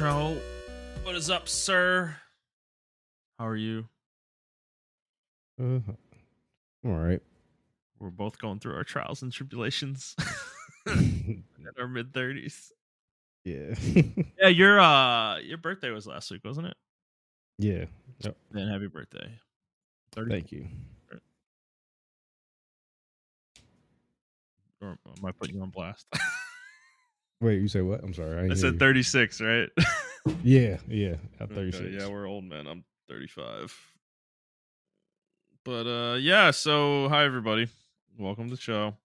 Montrell. What is up, sir? How are you? I'm all right. We're both going through our trials and tribulations in our mid-30s. Yeah. Yeah, your birthday was last week, wasn't it? Yeah. Yep. Man, happy birthday. 30. Thank you. Or am I putting you on blast? Wait, you say what? I'm sorry. I said 36, right? Yeah. I'm Okay, 36. yeah, we're old men. I'm 35. But yeah, so hi everybody. Welcome to the show.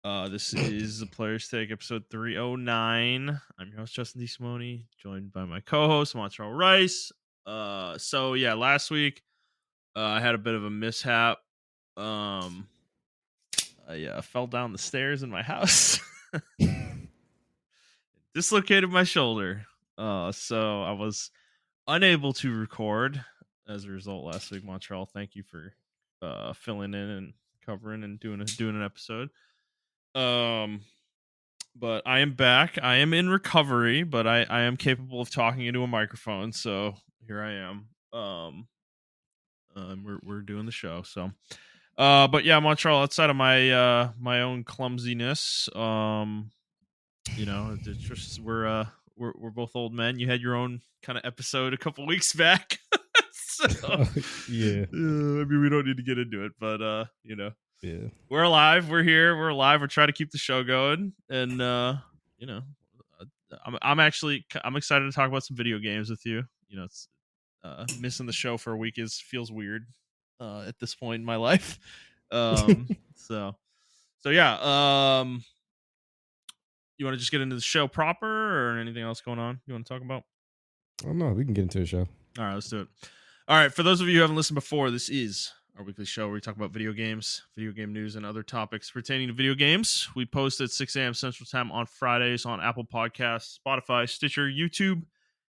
This is the Players Take episode 309. I'm your host, Justin DeSimone, joined by my co-host, Montrell Rice. So yeah, last week I had a bit of a mishap. I fell down the stairs in my house. Dislocated my shoulder. So I was unable to record as a result last week. Montreal, thank you for filling in and covering and doing an episode. But I am back. I am in recovery, but I am capable of talking into a microphone. So here I am. We're doing the show. So, but yeah, Montreal. Outside of my own clumsiness, it's just we're both old men. You had your own kind of episode a couple weeks back. So, Yeah. I mean, we don't need to get into it, but Yeah. we're alive. We're here. We're alive. We're trying to keep the show going, and I'm excited to talk about some video games with you. It's missing the show for a week feels weird at this point in my life. So yeah. You want to just get into the show proper, or anything else going on you want to talk about? Oh no, we can get into the show. All right, let's do it. All right, for those of you who haven't listened before, this is our weekly show where we talk about video games, video game news, and other topics pertaining to video games. We post at 6 a.m. Central Time on Fridays on Apple Podcasts, Spotify, Stitcher, YouTube,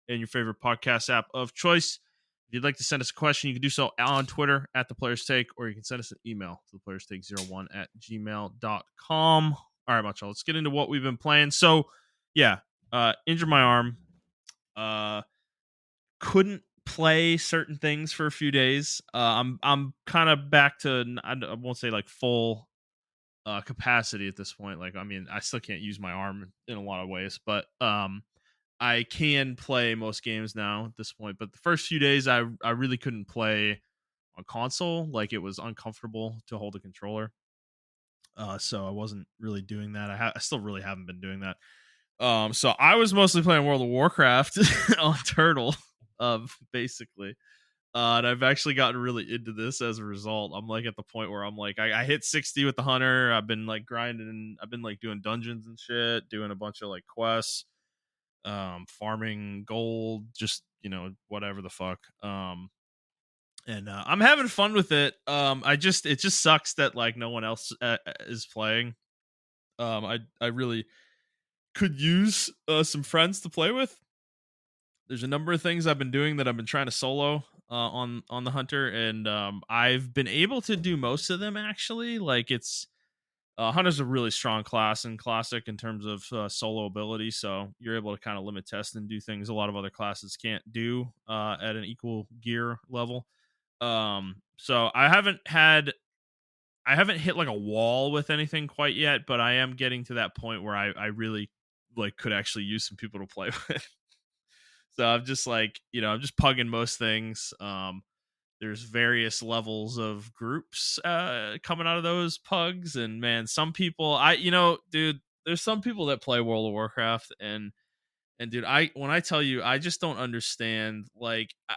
and your favorite podcast app of choice. If you'd like to send us a question, you can do so on Twitter at The Players Take, or you can send us an email to theplayerstake01@gmail.com. All right, Macho, let's get into what we've been playing. So, yeah, injured my arm. Couldn't play certain things for a few days. I'm kind of back to, I won't say like full capacity at this point. Like, I mean, I still can't use my arm in a lot of ways, but I can play most games now at this point. But the first few days, I really couldn't play on console. Like, it was uncomfortable to hold a controller. So I wasn't really doing that. I still really haven't been doing that. So I was mostly playing World of Warcraft on Turtle, basically. And I've actually gotten really into this as a result. I'm like at the point where I'm like, I hit 60 with the hunter. I've been like grinding. I've been like doing dungeons and shit, doing a bunch of like quests, farming gold, just whatever the fuck. And I'm having fun with it. It just sucks that like no one else is playing. I really could use some friends to play with. There's a number of things I've been doing that I've been trying to solo on the hunter, and I've been able to do most of them actually. Like, it's hunter's a really strong class in classic in terms of solo ability, so you're able to kind of limit test and do things a lot of other classes can't do at an equal gear level. So I haven't hit like a wall with anything quite yet, but I am getting to that point where I really like could actually use some people to play with. So I'm just like, I'm just pugging most things. There's various levels of groups coming out of those pugs, and man, some people, dude, there's some people that play World of Warcraft, and dude, when I tell you, I just don't understand. Like, I,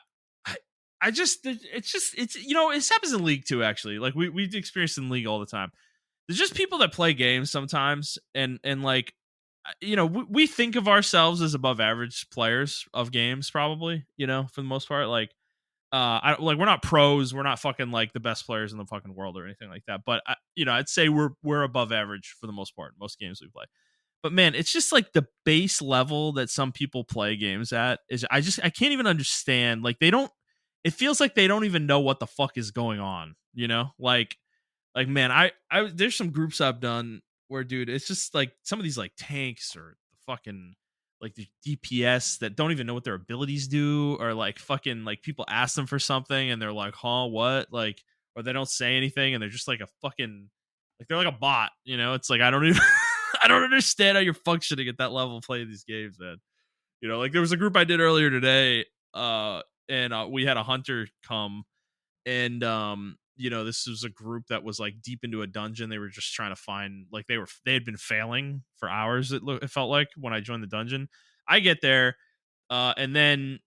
I just, it's it happens in League too. Actually, like we experience in League all the time. There's just people that play games sometimes, and like, we think of ourselves as above average players of games, probably, for the most part. Like, we're not pros, we're not fucking like the best players in the fucking world or anything like that. But I'd say we're above average for the most part, most games we play. But man, it's just like the base level that some people play games at is I can't even understand. Like, they don't. It feels like they don't even know what the fuck is going on. Like, man, I there's some groups I've done where, dude, it's just like some of these like tanks or the fucking like the DPS that don't even know what their abilities do, or like fucking like people ask them for something and they're like, huh, what? Like, or they don't say anything and they're just like a fucking like they're like a bot, you know? It's like I don't even I don't understand how you're functioning at that level playing these games, man. You know, like there was a group I did earlier today, and we had a hunter come, and you know, this was a group that was like deep into a dungeon. They were just trying to find like they had been failing for hours. It felt like when I joined the dungeon. I get there, and then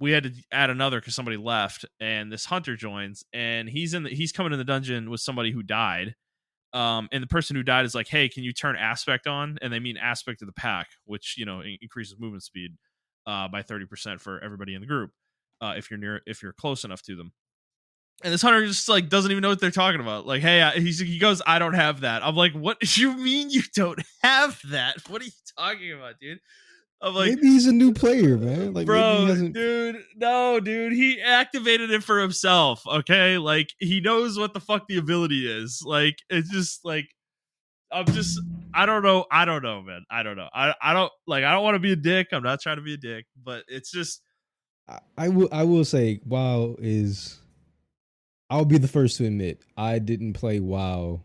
we had to add another because somebody left, and this hunter joins, and he's coming in the dungeon with somebody who died. And the person who died is like, "Hey, can you turn aspect on?" And they mean aspect of the pack, which you know increases movement speed by 30% for everybody in the group if you're close enough to them. And this hunter just like doesn't even know what they're talking about. Like, hey, he goes, "I don't have that." I'm like, "What do you mean you don't have that? What are you talking about, dude?" I'm like, Maybe he's a new player, man. Like maybe he bro, hasn't. dude, no, dude, he activated it for himself. Okay, like he knows what the fuck the ability is. Like it's just like I'm just I don't know, man. I don't know. I don't like I don't want to be a dick. I'm not trying to be a dick, but it's just I will say WoW is. I'll be the first to admit I didn't play WoW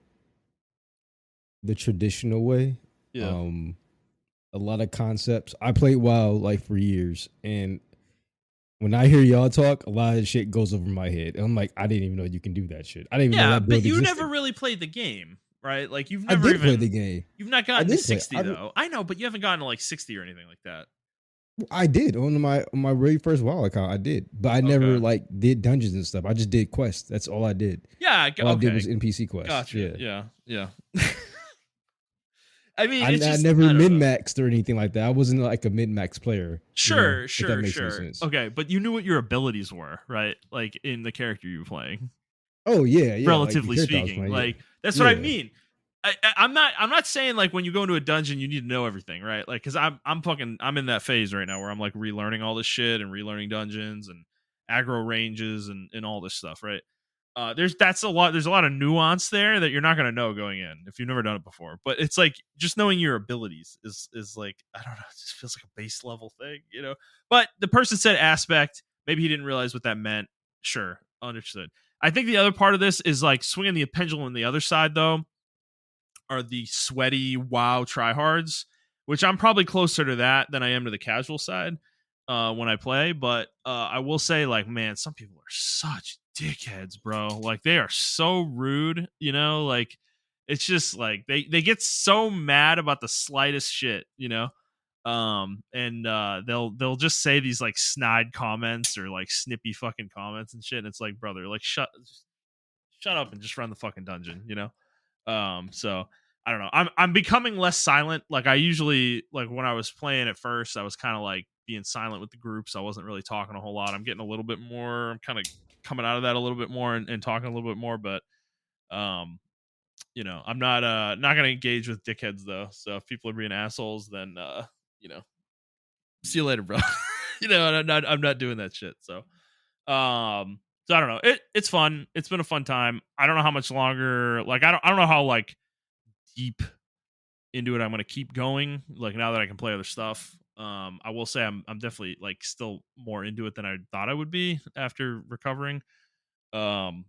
the traditional way. yeah. Um, a lot of concepts. I played WoW like for years, and when I hear y'all talk, a lot of shit goes over my head. And I'm like, I didn't even know you can do that shit. I didn't even know Yeah, that but build you existed. never really played the game, right? Like you've I never did play the even game. you've not I gotten to did play. 60 though. I know, but you haven't gotten to like 60 or anything like that. I did on my very first WoW account. I did, but I never Okay. like did dungeons and stuff. I just did quests. That's all I did. Yeah, All I did okay. was NPC quests. Gotcha. Yeah. Yeah. Yeah. I mean, I it's just never I don't min know. maxed or anything like that. I wasn't like a min max player, Sure, if that sure, makes any sure. sense. Okay, but you knew what your abilities were, right? Like in the character you were playing. Oh yeah, yeah. Like the Relatively character I was speaking, playing, yeah. like that's what I Yeah. mean. I'm not saying like when you go into a dungeon you need to know everything, right? Like because I'm in that phase right now where I'm like relearning all this shit and relearning dungeons and aggro ranges and all this stuff, right? There's a lot of nuance there that you're not gonna know going in if you've never done it before. But it's like just knowing your abilities is like I don't know, it just feels like a base level thing, you know. But the person said aspect, maybe he didn't realize what that meant. Sure, understood. I think the other part of this is like swinging the pendulum on the other side though are the sweaty WoW tryhards, which I'm probably closer to that than I am to the casual side when I play. But I will say, like, man, some people are such dickheads, bro. Like, they are so rude, you know. Like, it's just like they get so mad about the slightest shit, you know. And they'll just say these like snide comments or like snippy fucking comments and shit. And it's like, brother, like shut up and just run the fucking dungeon, you know. So I don't know. I'm becoming less silent. Like I usually like when I was playing at first, I was kind of like being silent with the groups. I wasn't really talking a whole lot. I'm getting a little bit more. I'm kind of coming out of that a little bit more and talking a little bit more. But um, you know, I'm not gonna engage with dickheads though. So if people are being assholes, then you know, see you later, bro. You know, I'm not doing that shit. So I don't know. It's fun. It's been a fun time. I don't know how much longer. Like I don't know how like deep into it I'm going to keep going. Like now that I can play other stuff. I will say I'm definitely like still more into it than I thought I would be after recovering. I'm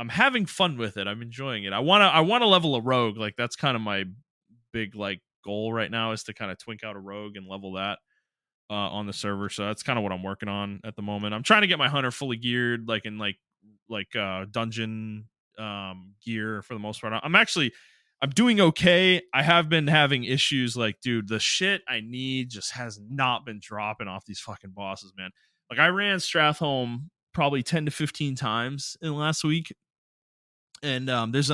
having fun with it. I'm enjoying it. I want to level a rogue. Like that's kind of my big like goal right now is to kind of twink out a rogue and level that on the server. So that's kind of what I'm working on at the moment. I'm trying to get my hunter fully geared, like in dungeon gear for the most part. I'm doing okay. I have been having issues like, dude, the shit I need just has not been dropping off these fucking bosses, man. Like I ran Strathholm probably 10 to 15 times in the last week. And there's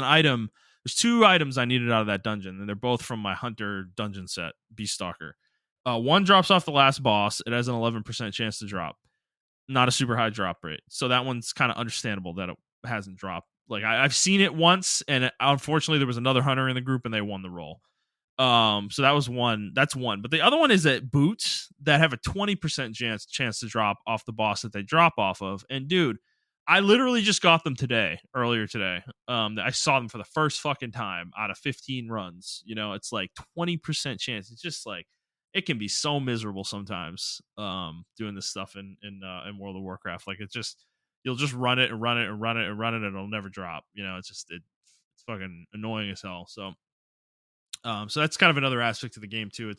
two items I needed out of that dungeon, and they're both from my hunter dungeon set, Beast Stalker. One drops off the last boss. It has an 11% chance to drop. Not a super high drop rate. So that one's kind of understandable that it hasn't dropped. Like I've seen it once, and unfortunately there was another hunter in the group, and they won the roll. So that was one. That's one. But the other one is that boots that have a 20% chance to drop off the boss that they drop off of. And dude, I literally just got them earlier today. I saw them for the first fucking time out of 15 runs. You know, it's like 20% chance. It's just like it can be so miserable sometimes doing this stuff in World of Warcraft. Like, it's just, you'll just run it and run it and run it and run it, and it'll never drop. You know, it's fucking annoying as hell. So that's kind of another aspect of the game too.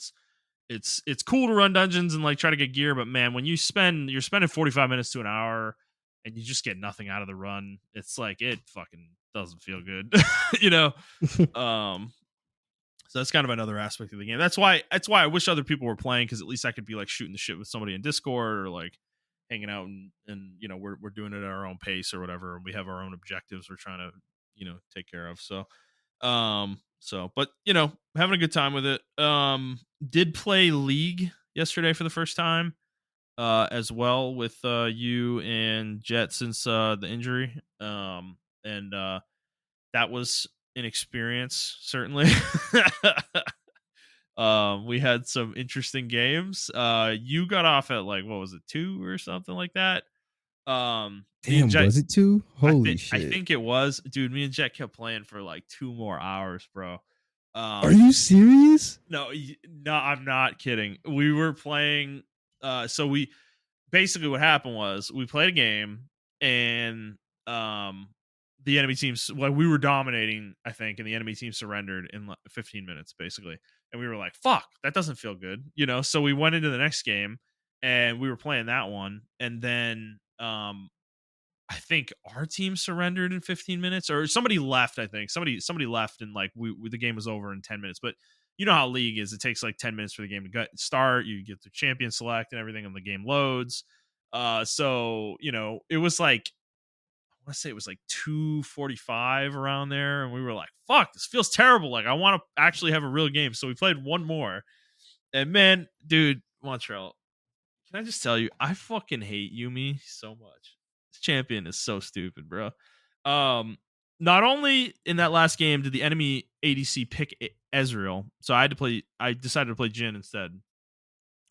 It's cool to run dungeons and like try to get gear, but man, when you're spending 45 minutes to an hour and you just get nothing out of the run, it's like, it fucking doesn't feel good. you know. So that's kind of another aspect of the game. That's why I wish other people were playing, because at least I could be like shooting the shit with somebody in Discord, or like hanging out, and you know, we're doing it at our own pace or whatever, and we have our own objectives we're trying to, you know, take care of. So but you know, having a good time with it. Did play League yesterday for the first time as well with you and Jet since the injury. And that was an experience, certainly. We had some interesting games. You got off at like, what was it, 2 or something like that? Me and Damn, Jet, was it 2? Holy I shit. think it was, dude. Me and Jet kept playing for like 2 more hours, bro. Are you serious? No, no, I'm not kidding. We were playing. So we basically, what happened was, we played a game, and the enemy teams, like, we were dominating, I think, and the enemy team surrendered in like 15 minutes, basically. And we were like, "Fuck, that doesn't feel good," you know. So we went into the next game, and we were playing that one, and then I think our team surrendered in 15 minutes, or somebody left. I think somebody left, and like the game was over in 10 minutes. But you know how League is; it takes like 10 minutes for the game to start. You get the champion select and everything, and the game loads. So you know, it was like, I want to say it was like 2:45 around there, and we were like, "Fuck, this feels terrible. Like, I want to actually have a real game." So we played one more, and man, dude, Montrell, can I just tell you, I fucking hate Yumi so much. This champion is so stupid, bro. Um, Not only in that last game did the enemy ADC pick Ezreal, so I decided to play Jhin instead.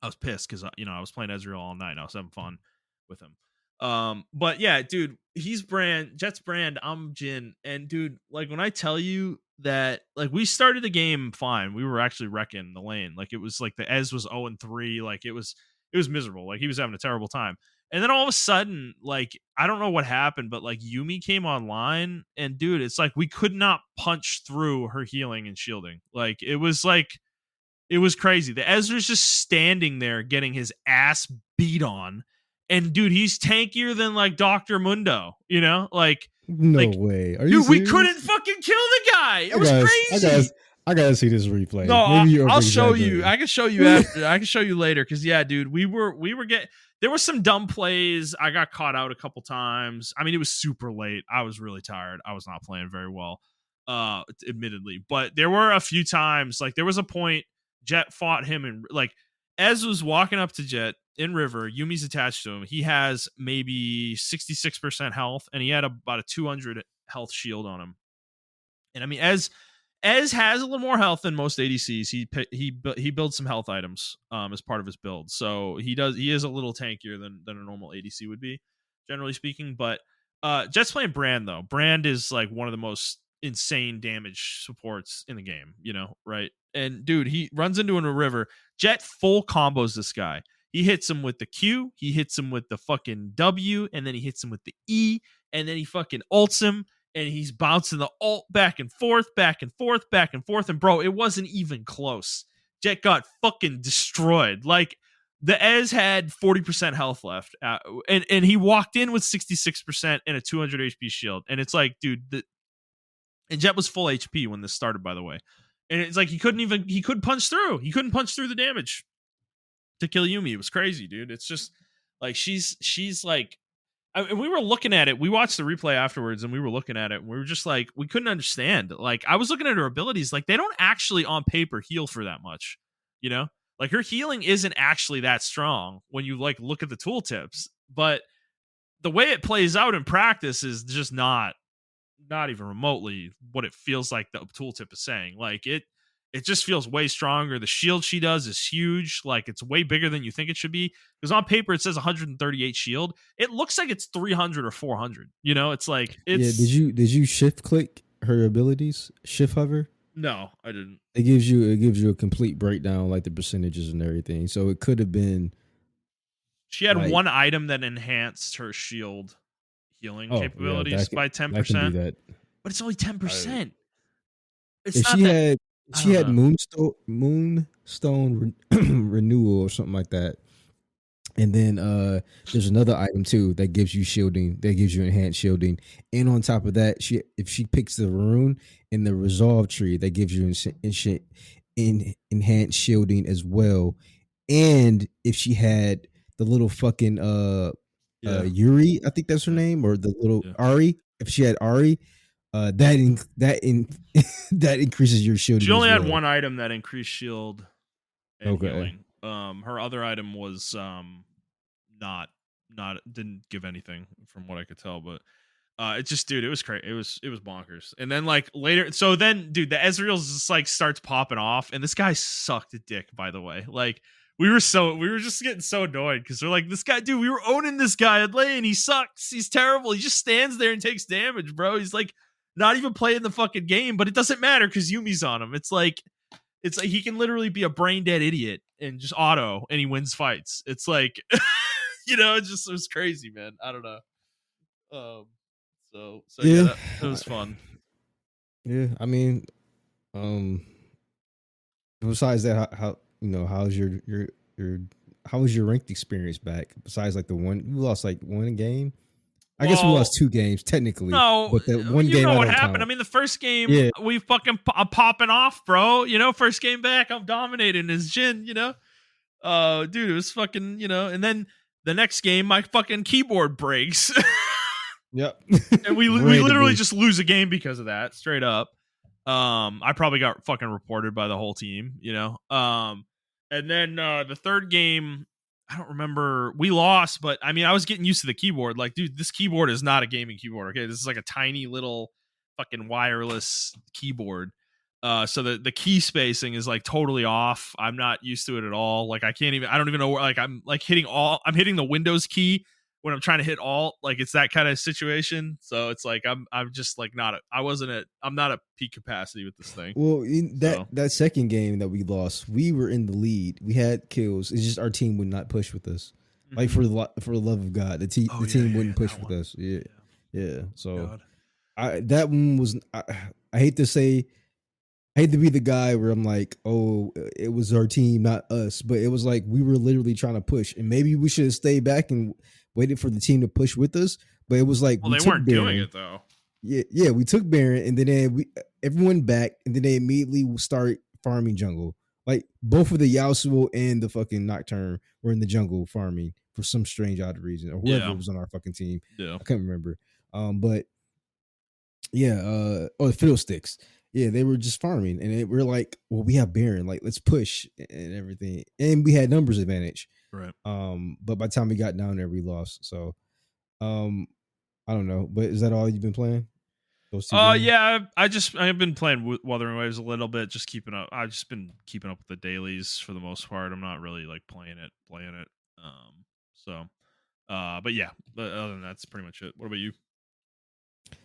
I was pissed because, you know, I was playing Ezreal all night. I was having fun with him. But yeah, dude, he's Jet's Brand, I'm Jhin, and dude, like, when I tell you that, like, we started the game fine, we were actually wrecking the lane. Like, it was like the Ez was 0-3, like it was miserable. Like, he was having a terrible time. And then all of a sudden, like, I don't know what happened, but like Yumi came online, and dude, it's like we could not punch through her healing and shielding. Like, it was crazy. The Ezra's just standing there getting his ass beat on. And dude, he's tankier than like Dr. Mundo, you know? No Like, way. Are you dude, we serious? couldn't fucking kill the guy. It was crazy. I gotta see this replay. No, Maybe you're I'll show you. over-exaggerating. I can show you after. I can show you later. Cause yeah, dude, we were getting, there were some dumb plays. I got caught out a couple times. I mean, it was super late. I was really tired. I was not playing very well, admittedly. But there were a few times, like there was a point Jet fought him, and like Ez was walking up to Jet in river. Yumi's attached to him. He has maybe 66% health, and he had about a 200 health shield on him. And I mean, Ez has a little more health than most ADCs. He builds some health items as part of his build, so he is a little tankier than a normal ADC would be, generally speaking. But Jet's playing Brand though. Brand is like one of the most insane damage supports in the game, you know, right? And dude, he runs into a river. Jet full combos this guy. He hits him with the Q, he hits him with the fucking W, and then he hits him with the E, and then he fucking ults him, and he's bouncing the ult back and forth, back and forth, back and forth. And bro, it wasn't even close. Jet got fucking destroyed. Like, the Ez had 40% health left, and he walked in with 66% and a 200 HP shield. And it's like, dude, and Jet was full HP when this started, by the way. And it's like he couldn't punch through. He couldn't punch through the damage to kill Yumi. It was crazy, dude. It's just like she's like, and we were looking at it. We watched the replay afterwards, and we were looking at it, and we were just like, we couldn't understand. Like, I was looking at her abilities, like they don't actually on paper heal for that much, you know? Like, her healing isn't actually that strong when you like look at the tooltips, but the way it plays out in practice is just not even remotely what it feels like the tooltip is saying. Like, it just feels way stronger. The shield she does is huge. Like, it's way bigger than you think it should be, because on paper it says 138 shield. It looks like it's 300 or 400. You know, it's like, it's Did you shift click her abilities? Shift hover? No, I didn't. It gives you a complete breakdown, like the percentages and everything. So it could have been She had like, one item that enhanced her shield healing oh yeah, capabilities by that can do 10%, that. but it's only I, 10%. It's if not that. I she don't had know. Moonstone renewal or something like that. And then there's another item too that gives you shielding, that gives you enhanced shielding. And on top of that, if she picks the rune in the resolve tree, that gives you enhanced shielding as well. And if she had the little fucking Yeah, Yuri, I think that's her yeah, name, or the little yeah. Ari, if she had Ari, that increases your She shielding as only had well. one item that increased shield and Okay. healing. Her other item was not not didn't give anything from what I could tell, but it just, dude, it was crazy. It was bonkers. And then like later, so then, dude, the Ezreal's just like starts popping off, and this guy sucked a dick. By the way, like we were just getting so annoyed because we're like, this guy, dude, we were owning this guy at lane. He sucks. He's terrible. He just stands there and takes damage, bro. He's like not even playing the fucking game, but it doesn't matter because Yumi's on him. It's like he can literally be a brain dead idiot and just auto, and he wins fights. It's like, it was crazy, man. I don't know. Um, so yeah, Yeah. that was fun. Yeah. I mean, um, besides that, how how's your how was your ranked experience back? Besides like the one you lost, like one game. I guess we Well, lost two games technically, no, but that one you game know I what don't happened. I count. mean, the first game Yeah, we fucking I'm popping off, bro. First game back, I'm dominating his Jin. Dude, it was fucking, and then the next game, my fucking keyboard breaks. yep. And we literally Randomly. just lose a game because of that, straight up. I probably got fucking reported by the whole team. And then the third game, I don't remember. We lost, but I mean, I was getting used to the keyboard. Like, dude, this keyboard is not a gaming keyboard. Okay, this is like a tiny little fucking wireless keyboard. So the key spacing is like totally off. I'm not used to it at all. Like, I don't even know where. Like, I'm hitting the Windows key when I'm trying to hit alt. Like, it's that kind of situation. So it's like I'm just like I'm not at peak capacity with this thing. Well, in So that second game that we lost, we were in the lead. We had kills. It's just our team would not push with us. Like mhm. for the love of God, Oh the yeah, team yeah, wouldn't yeah, push that with one. us. Yeah, Yeah. yeah. Oh So God. that one was. I hate to say, I hate to be the guy where I'm like, oh, it was our team, not us. But it was like we were literally trying to push, and maybe we should have stayed back and waited for the team to push with us. But it was like Well, we they took weren't doing Baron. it though. Yeah, we took Baron, and then we everyone back, and then they immediately start farming jungle. Like both of the Yasuo and the fucking Nocturne were in the jungle farming for some strange odd reason, or whoever Yeah. was on our fucking team. Yeah. I can't remember. But yeah, the Fiddlesticks. Yeah, they were just farming, and we're like, well, we have Baron, like let's push and everything, and we had numbers advantage. Right. But by the time we got down there, we lost. So, um, I don't know. But is that all you've been playing? Those two games? Yeah, I've been playing Wuthering Waves a little bit, just keeping up. I've just been keeping up with the dailies for the most part. I'm not really like playing it. So, but yeah, but other than that, that's pretty much it. What about you?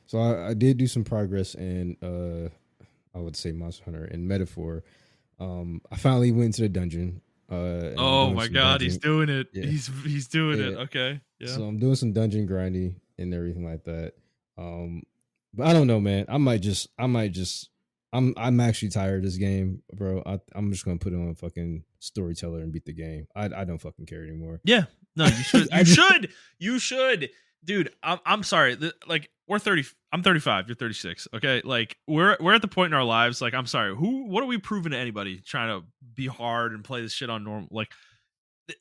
So I did do some progress in I would say Monster Hunter and Metaphor. I finally went to the dungeon. And I'm Oh doing my some God, he's dungeon. doing it. Yeah, He's doing it. yeah. Okay, yeah. So I'm doing some dungeon grinding and everything like that. Um, but I don't know, man. I'm actually tired of this game, bro. I'm just gonna put it on fucking storyteller and beat the game. I don't fucking care anymore. Yeah, no, you should. I You just should. You should, dude. I'm sorry. Like, we're 30. I'm 35. You're 36. Okay, like we're at the point in our lives. Like, I'm sorry. What are we proving to anybody trying to be hard and play this shit on normal? Like,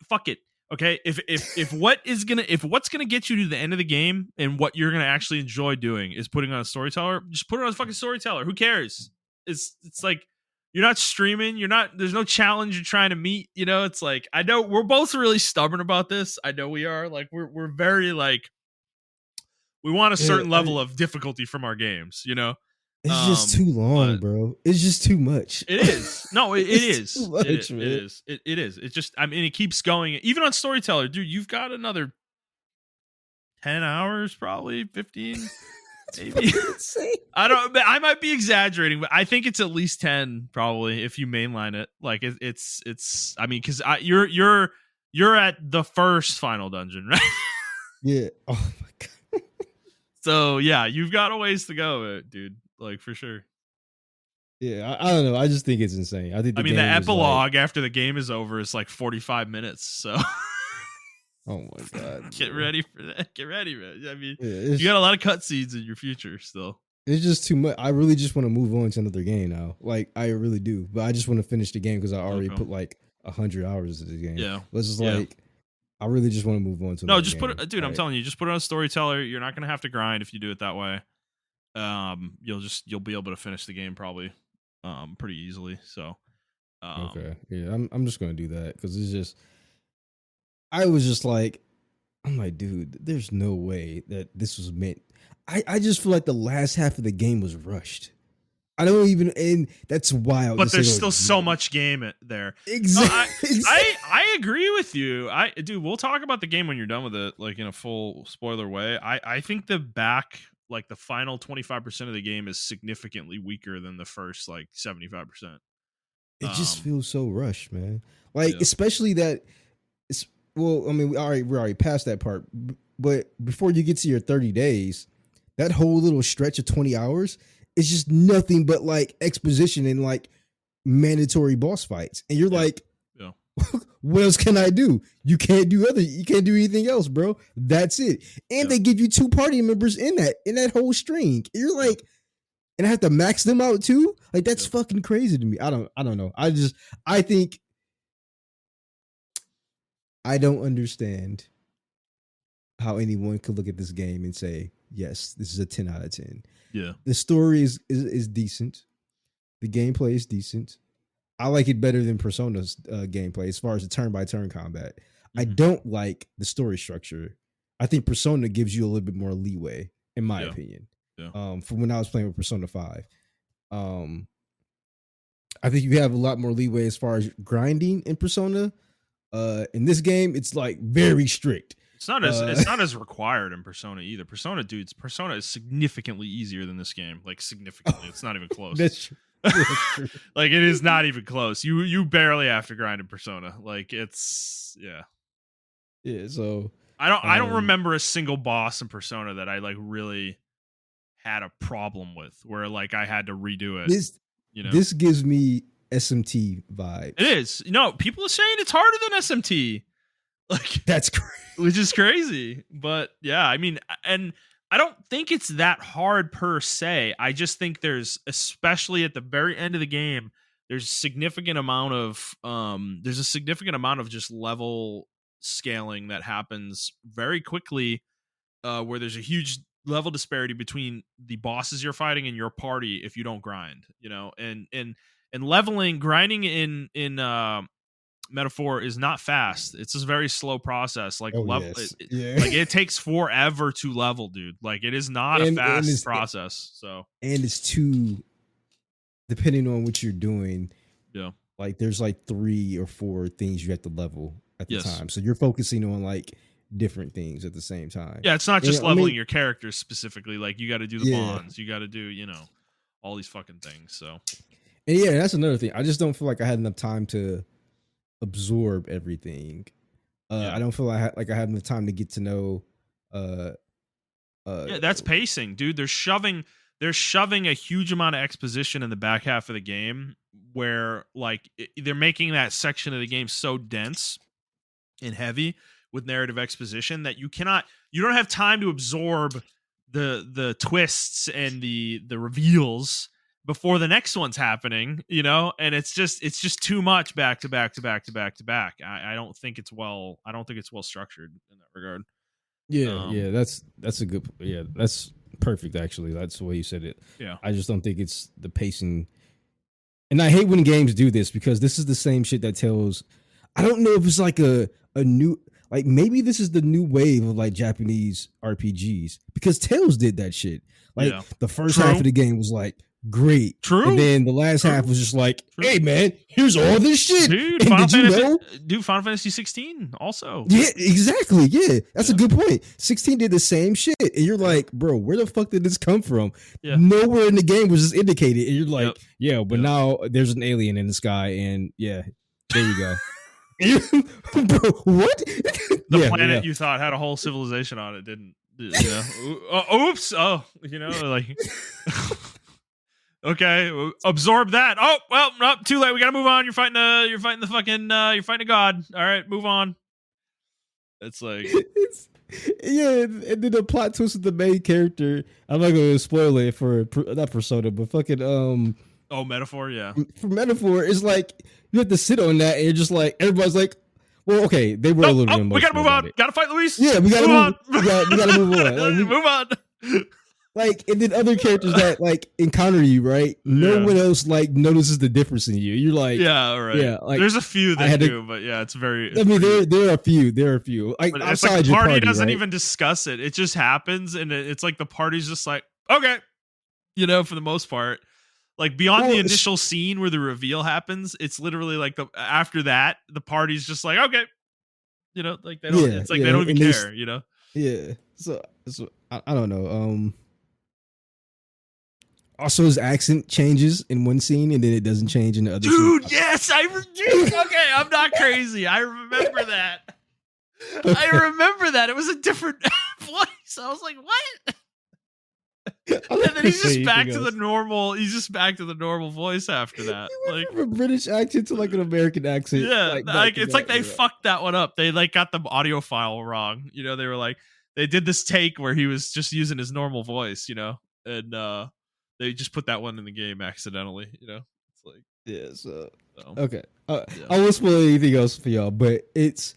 fuck it. Okay, if what's gonna get you to the end of the game and what you're gonna actually enjoy doing is putting on a storyteller, just put it on a fucking storyteller. Who cares? It's like you're not streaming. You're not. There's no challenge you're trying to meet. It's like, I know we're both really stubborn about this. I know we are. Like, we're very like, we want a yeah, certain level of difficulty from our games. it's just too long, But bro. It's just too much. it is. No, it It's too is. It much, is. It man. is. It is. It just. I mean, it keeps going. Even on storyteller, dude, you've got another 10 hours, probably 15. Maybe. Insane. I might be exaggerating, but I think it's at least 10 probably if you mainline it. Like it's. I mean, because you're at the first final dungeon, right? Yeah. Oh my god. So yeah, you've got a ways to go, dude. Like for sure. Yeah, I don't know. I just think it's insane. I think I the mean, the game is epilogue after the game is over is like 45 minutes. So oh my god. get ready for that. Get ready, man. I mean, Yeah, you got a lot of cutscenes in your future still. it's just too much. I really just want to move on to another game now. Like I really do, but I just want to finish the game because I already put like 100 hours into the game. Yeah, but it's just like I really just want to move on to. No, just put game. it, dude. I'm telling you, just put it on Storyteller. You're not gonna have to grind if you do it that way. You'll be able to finish the game probably, pretty easily. So, okay, yeah, I'm just gonna do that because it's just. I was just like, I'm like, dude, there's no way that this was meant. I just feel like the last half of the game was rushed. I don't even, and that's wild. But there's still so much game there. Exactly. No, I agree with you. Dude, we'll talk about the game when you're done with it, like in a full spoiler way. I think the final 25% of the game is significantly weaker than the first like 75%. It just feels so rushed, man. Like, especially that. It's well, I mean, we're already past that part, but before you get to your 30 days, that whole little stretch of 20 hours is just nothing but like exposition and like mandatory boss fights, and you're like, what else can I do? You can't do anything else, bro. That's it. And they give you 2 party members in that whole string. You're like, and I have to max them out too. Like that's fucking crazy to me. I don't know. I think I don't understand how anyone could look at this game and say, yes, this is a 10 out of 10. Yeah. The story is decent. The gameplay is decent. I like it better than Persona's gameplay as far as the turn-by-turn combat. Mm-hmm. I don't like the story structure. I think Persona gives you a little bit more leeway, in my opinion. Yeah. From when I was playing with Persona 5. I think you have a lot more leeway as far as grinding in Persona. In this game, it's like very strict. It's not as required in Persona either. Persona is significantly easier than this game. Like significantly. It's not even close. That's true. Like it is not even close. You barely have to grind in Persona. Like it's yeah. So I don't remember a single boss in Persona that I like really had a problem with where like I had to redo it. This gives me SMT vibes. It is. People are saying it's harder than SMT. Like that's crazy. Which is crazy. But yeah, I mean, and I don't think it's that hard per se. I just think there's, especially at the very end of the game, there's a significant amount of just level scaling that happens very quickly, where there's a huge level disparity between the bosses you're fighting and your party if you don't grind, and grinding in Metaphor is not fast. It's a very slow process. Like like it takes forever to level, dude. Like it is not a fast process. So and it's too, depending on what you're doing. Yeah, like there's like 3 or 4 things you have to level at the time. So you're focusing on like different things at the same time. Yeah, it's not just leveling your characters specifically. Like you got to do the bonds. You got to do all these fucking things. So and that's another thing. I just don't feel like I had enough time to absorb everything. I don't feel like I had enough time to get to know. That's pacing, dude. They're shoving a huge amount of exposition in the back half of the game, where like they're making that section of the game so dense and heavy with narrative exposition that you don't have time to absorb the twists and the reveals before the next one's happening, and it's just too much back to back to back to back to back. I don't think it's well structured in that regard. Yeah, that's a good. Yeah, that's perfect. Actually, that's the way you said it. Yeah, I just don't think it's the pacing, and I hate when games do this because this is the same shit that tells. I don't know if it's like a new, like maybe this is the new wave of like Japanese RPGs because Tales did that shit. Like the first half of the game was like, great. True. And then the last half was just like, hey man, here's all this shit. Dude, and did you know? Dude, Final Fantasy 16 also. Yeah, exactly. Yeah, that's a good point. 16 did the same shit, and you're like, bro, where the fuck did this come from? Yeah. Nowhere in the game was this indicated, and you're like, yeah, but now there's an alien in the sky, and yeah, there you go. Bro, what? The planet you thought had a whole civilization on it didn't. You know, oops. Oh, you know, like, okay, absorb that. Oh, well, no, too late. We gotta move on. You're fighting the fucking, you're fighting a god. All right, move on. It's like, yeah, and then the plot twist of the main character. I'm not going to spoil it for not Persona, but fucking oh, Metaphor, yeah. For Metaphor, it's like you have to sit on that, and you're just like everybody's like, well, okay, they were a little bit. We gotta move on. Gotta fight Luis. Yeah, we gotta move on. We gotta move on. Like, move on. Like, and then other characters that like encounter you, right? No one else like notices the difference in you. You're like, yeah, right. Yeah, like there's a few that do, but yeah, it's very. I mean, there are a few. There are a few. Like, it's like the party doesn't even discuss it. It just happens, and it's like the party's just like, okay, you know, for the most part. Like beyond the initial scene where the reveal happens, it's literally like after that, the party's just like, okay, you know, like they don't. It's like they don't even care, you know. Yeah. So I don't know. Also, his accent changes in one scene, and then it doesn't change in the other. Dude, scene. Yes, okay, I'm not crazy. I remember that. Okay. I remember that. It was a different voice. I was like, what? And then he's just back to the normal. He's just back to the normal voice after that. Like from a British accent to like an American accent. Yeah, like it's like they fucked that one up. They like got the audio file wrong. You know, they were like they did this take where he was just using his normal voice. You know, and they just put that one in the game accidentally. You know, it's like so. Okay. I won't spoil anything else for y'all, but it's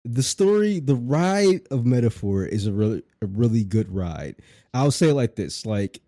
the story, the ride of Metaphor is a really good ride. I'll say it like this: like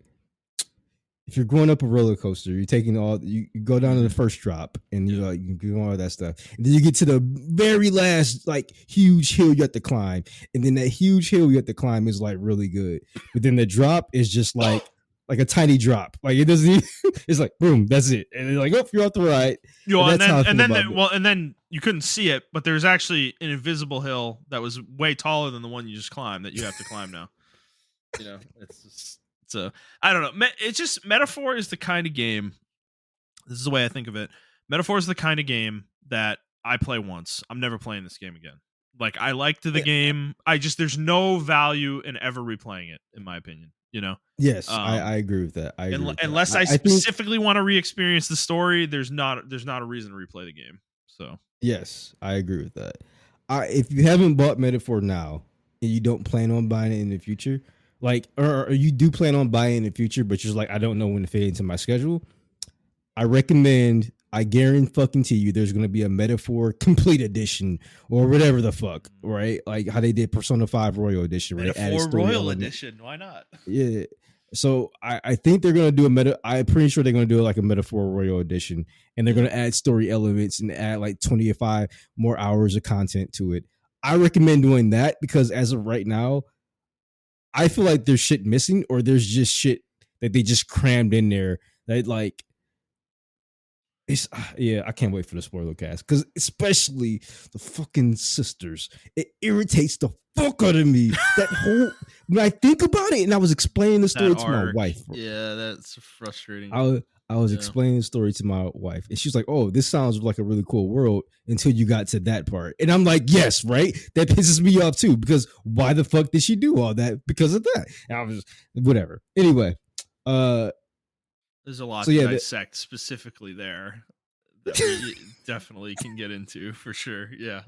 if you're going up a roller coaster, you're taking you go down to the first drop, and you do all that stuff, and then you get to the very last like huge hill you have to climb, and then that huge hill you have to climb is like really good, but then the drop is just like a tiny drop. Like it doesn't even, it's like boom, that's it. And they're like, oh, you're off the right. And then you couldn't see it, but there's actually an invisible hill that was way taller than the one you just climbed that you have to climb now. You know, I don't know. It's just Metaphor is the kind of game. This is the way I think of it. Metaphor is the kind of game that I play once. I'm never playing this game again. Like I liked the game. There's no value in ever replaying it, in my opinion. You know. Yes, I agree with that. Unless I specifically want to re-experience the story, there's not a reason to replay the game. So yes, I agree with that. If you haven't bought Metaphor now and you don't plan on buying it in the future, like or you do plan on buying it in the future, but you're just like, I don't know when to fit into my schedule, I recommend. I guarantee you there's going to be a Metaphor Complete Edition or whatever the fuck, right? Like how they did Persona 5 Royal Edition, right? Metaphor Royal Edition, why not? Yeah. So I think they're going to do I'm pretty sure they're going to do like a Metaphor Royal Edition, and they're going to add story elements and add like 25 more hours of content to it. I recommend doing that because as of right now, I feel like there's shit missing or there's just shit that they just crammed in there that like, I can't wait for the spoiler cast because especially the fucking sisters, it irritates the fuck out of me. That whole when I think about it, and I was explaining the story to my wife. Yeah, that's frustrating. I was explaining the story to my wife, and she's like, "Oh, this sounds like a really cool world." Until you got to that part, and I'm like, "Yes, right." That pisses me off too because why the fuck did she do all that? Because of that. And I was whatever. Anyway, there's a lot to dissect specifically there that we definitely can get into for sure. Yeah.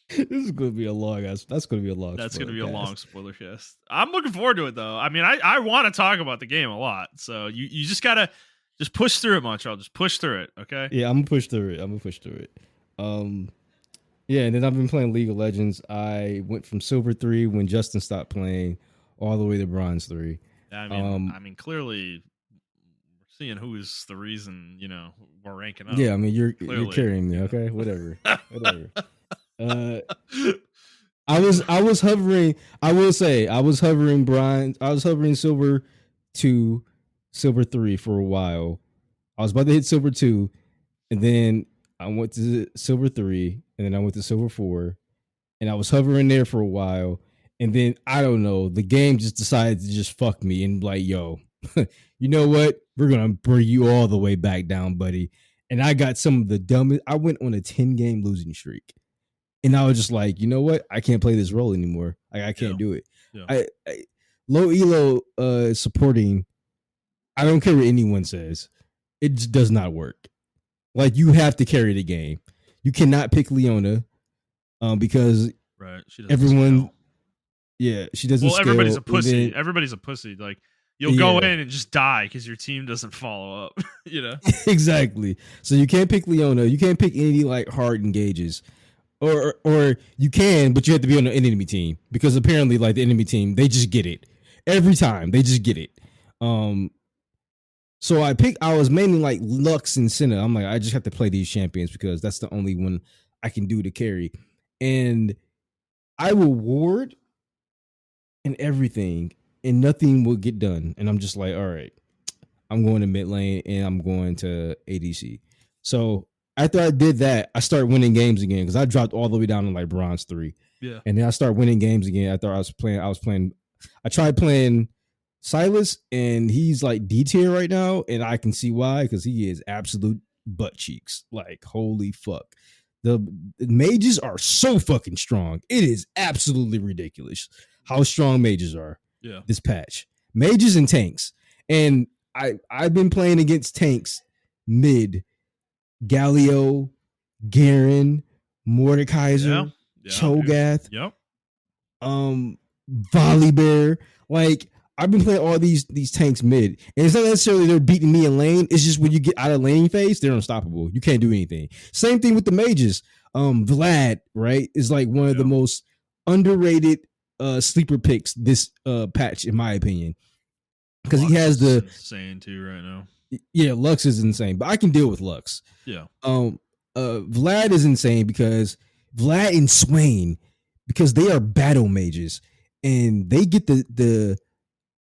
This is going to be a long ass. That's going to be a long. That's going to be a long spoiler cast. I'm looking forward to it though. I mean, I want to talk about the game a lot. So you just gotta just push through it, Montrell. Just push through it. Okay. Yeah, I'm gonna push through it. Yeah, and then I've been playing League of Legends. I went from Silver 3 when Justin stopped playing, all the way to Bronze 3. I mean, clearly. Seeing who is the reason, we're ranking up. Yeah, I mean you're carrying me, okay? Whatever. I was hovering. I will say I was hovering bronze. I was hovering silver 2, Silver 3 for a while. I was about to hit Silver 2, and then I went to Silver 3, and then I went to Silver 4, and I was hovering there for a while. And then I don't know, the game just decided to just fuck me and like, yo, you know what? We're gonna bring you all the way back down, buddy. And I got some of the dumbest. I went on a 10-game losing streak, and I was just like, you know what? I can't play this role anymore. I Yeah. can't do it. Yeah. I low elo supporting. I don't care what anyone says. It just does not work. Like you have to carry the game. You cannot pick Leona, because Right. She doesn't everyone, scale. yeah, she doesn't Well, everybody's scale. a pussy. Everybody's a pussy. Like you'll go Yeah, in and just die because your team doesn't follow up. You know. exactly. So you can't pick Leona. You can't pick any like hard engages, or you can, but you have to be on the enemy team because apparently, like the enemy team, they just get it every time. They just get it. Um, so I was mainly like Lux and Senna. I'm like, I just have to play these champions because that's the only one I can do to carry. And I will ward and everything, and nothing will get done. And I'm just like, all right, I'm going to mid lane and I'm going to ADC. So after I did that, I started winning games again because I dropped all the way down to like bronze 3. Yeah. And then I started winning games again after I tried playing Silas, and he's like D tier right now, and I can see why, because he is absolute butt cheeks. Like, holy fuck. The mages are so fucking strong. It is absolutely ridiculous how strong mages are. Yeah. This patch. Mages and tanks. And I've been playing against tanks mid. Galio, Garen, Mordekaiser, Cho'Gath, Yep. Volibear. Like, I've been playing all these tanks mid, and it's not necessarily they're beating me in lane. It's just when you get out of laning phase, they're unstoppable. You can't do anything. Same thing with the mages. Vlad, right, is like one of the most underrated sleeper picks this patch, in my opinion, because he has the insane too right now. Yeah, Lux is insane, but I can deal with Lux. Yeah. Vlad is insane because Vlad and Swain, because they are battle mages and they get the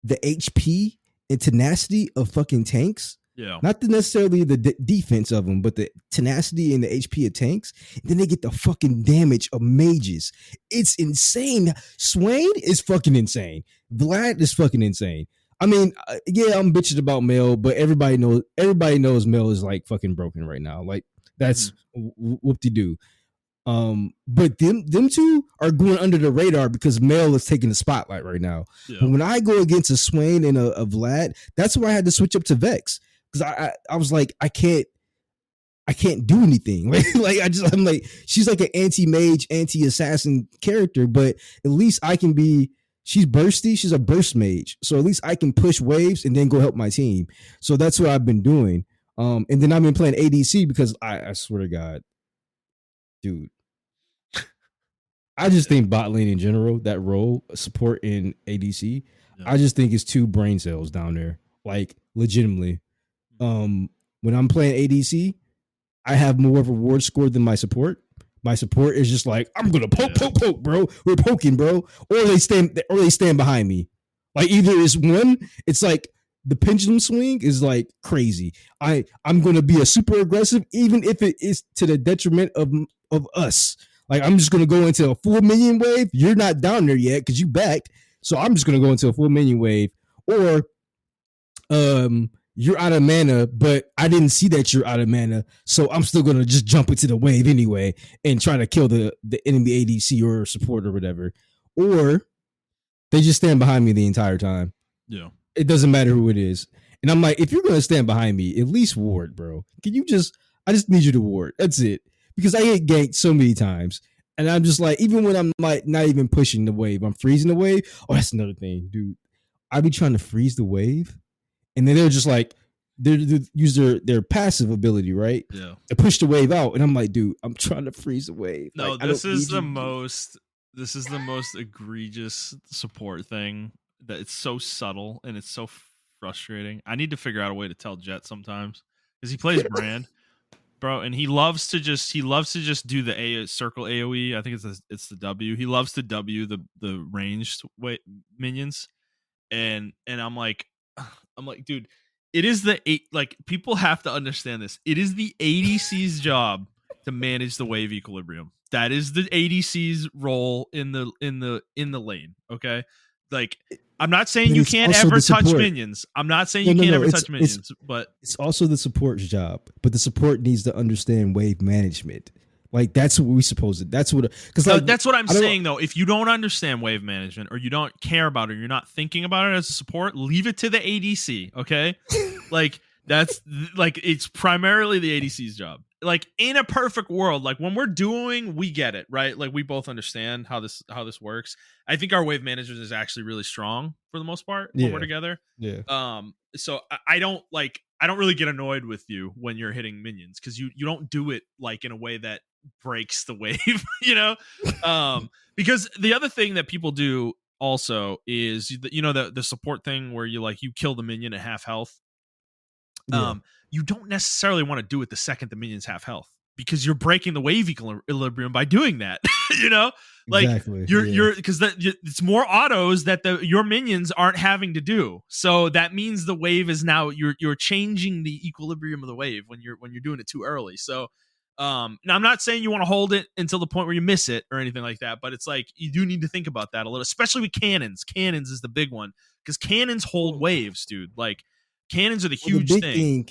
HP and tenacity of fucking tanks. Yeah. Not necessarily the defense of them, but the tenacity and the HP of tanks. And then they get the fucking damage of mages. It's insane. Swain is fucking insane. Vlad is fucking insane. I mean, yeah, I'm bitching about Mel, but everybody knows Mel is like fucking broken right now. Like that's whoop-de-doo. But them two are going under the radar because Mel is taking the spotlight right now. Yeah. But when I go against a Swain and a Vlad, that's where I had to switch up to Vex because I was like, I can't do anything. I'm like, she's like an anti-mage, anti-assassin character, but at least I can be. She's bursty. She's a burst mage. So at least I can push waves and then go help my team. So that's what I've been doing. And then I've been playing ADC because I swear to God, dude, I just think bot lane in general, that role, support in ADC, I just think it's 2 brain cells down there. Like legitimately. When I'm playing ADC, I have more of a ward score than my support. My support is just like, I'm gonna poke, bro. We're poking, bro. Or they stand behind me. Like either it's one, it's like the pendulum swing is like crazy. I'm gonna be a super aggressive, even if it is to the detriment of us. Like I'm just gonna go into a full minion wave. You're not down there yet because you back. So I'm just gonna go into a full minion wave. Or you're out of mana, but I didn't see that you're out of mana, so I'm still gonna just jump into the wave anyway and try to kill the enemy ADC or support or whatever. Or they just stand behind me the entire time. Yeah, it doesn't matter who it is. And I'm like, if you're gonna stand behind me, at least ward, bro. Can you just? I just need you to ward. That's it. Because I get ganked so many times, and I'm just like, even when I'm like not even pushing the wave, I'm freezing the wave. Oh, that's another thing, dude. I be trying to freeze the wave. And then they're just like, they use their passive ability, right? Yeah. To push the wave out. And I'm like, dude, I'm trying to freeze the wave. No, like, this is the most egregious support thing that it's so subtle and it's so frustrating. I need to figure out a way to tell Jet sometimes because he plays Brand, bro, and he loves to just do the circle AoE. I think it's the W. He loves to W the ranged minions, and I'm like, I'm like, dude, it is the eight. Like, people have to understand this. It is the ADC's job to manage the wave equilibrium. That is the ADC's role in the lane. Okay, like, I'm not saying But you it's can't also ever the touch support. minions. I'm not saying No, you no, can't no. ever touch It's minions, but it's also the support's job. But the support needs to understand wave management. Like that's what we supposed to. That's what because no, like that's what I'm I don't. saying though. If you don't understand wave management, or you don't care about it, or you're not thinking about it as a support, leave it to the ADC. Okay, like, that's like, it's primarily the ADC's job. Like, in a perfect world, like, when we're doing, we get it, right? Like, we both understand how this works. I think our wave management is actually really strong for the most part when we're Yeah, together. yeah. So I don't really get annoyed with you when you're hitting minions, because you don't do it like in a way that breaks the wave, you know. Because the other thing that people do also is, the support thing where you kill the minion at half health. Yeah, um you don't necessarily want to do it the second the minions have health, because you're breaking the wave equilibrium by doing that. you know like, exactly. you're Yeah. you're because it's more autos that your minions aren't having to do. So that means the wave is now, you're changing the equilibrium of the wave when you're doing it too early. So now, I'm not saying you want to hold it until the point where you miss it or anything like that, but it's like, you do need to think about that a little, especially with cannons. Cannons is the big one, because cannons hold Well, waves, dude. Like, cannons are the well, huge thing.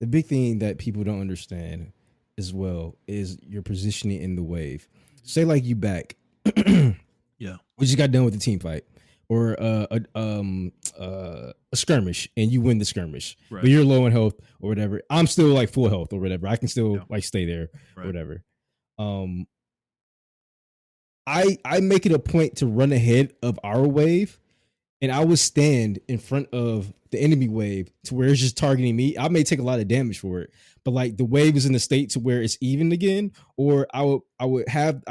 the big thing that people don't understand as well is your positioning in the wave. Say like you back, we Yeah. just got done with the team fight or a skirmish, and you win the skirmish, Right. but you're low in health or whatever. I'm still like full health or whatever. I can still Yeah. like stay there or Right. whatever. Um, I make it a point to run ahead of our wave, and I would stand in front of the enemy wave to where it's just targeting me. I may take a lot of damage for it, but like the wave is in a state to where it's even again, or I would have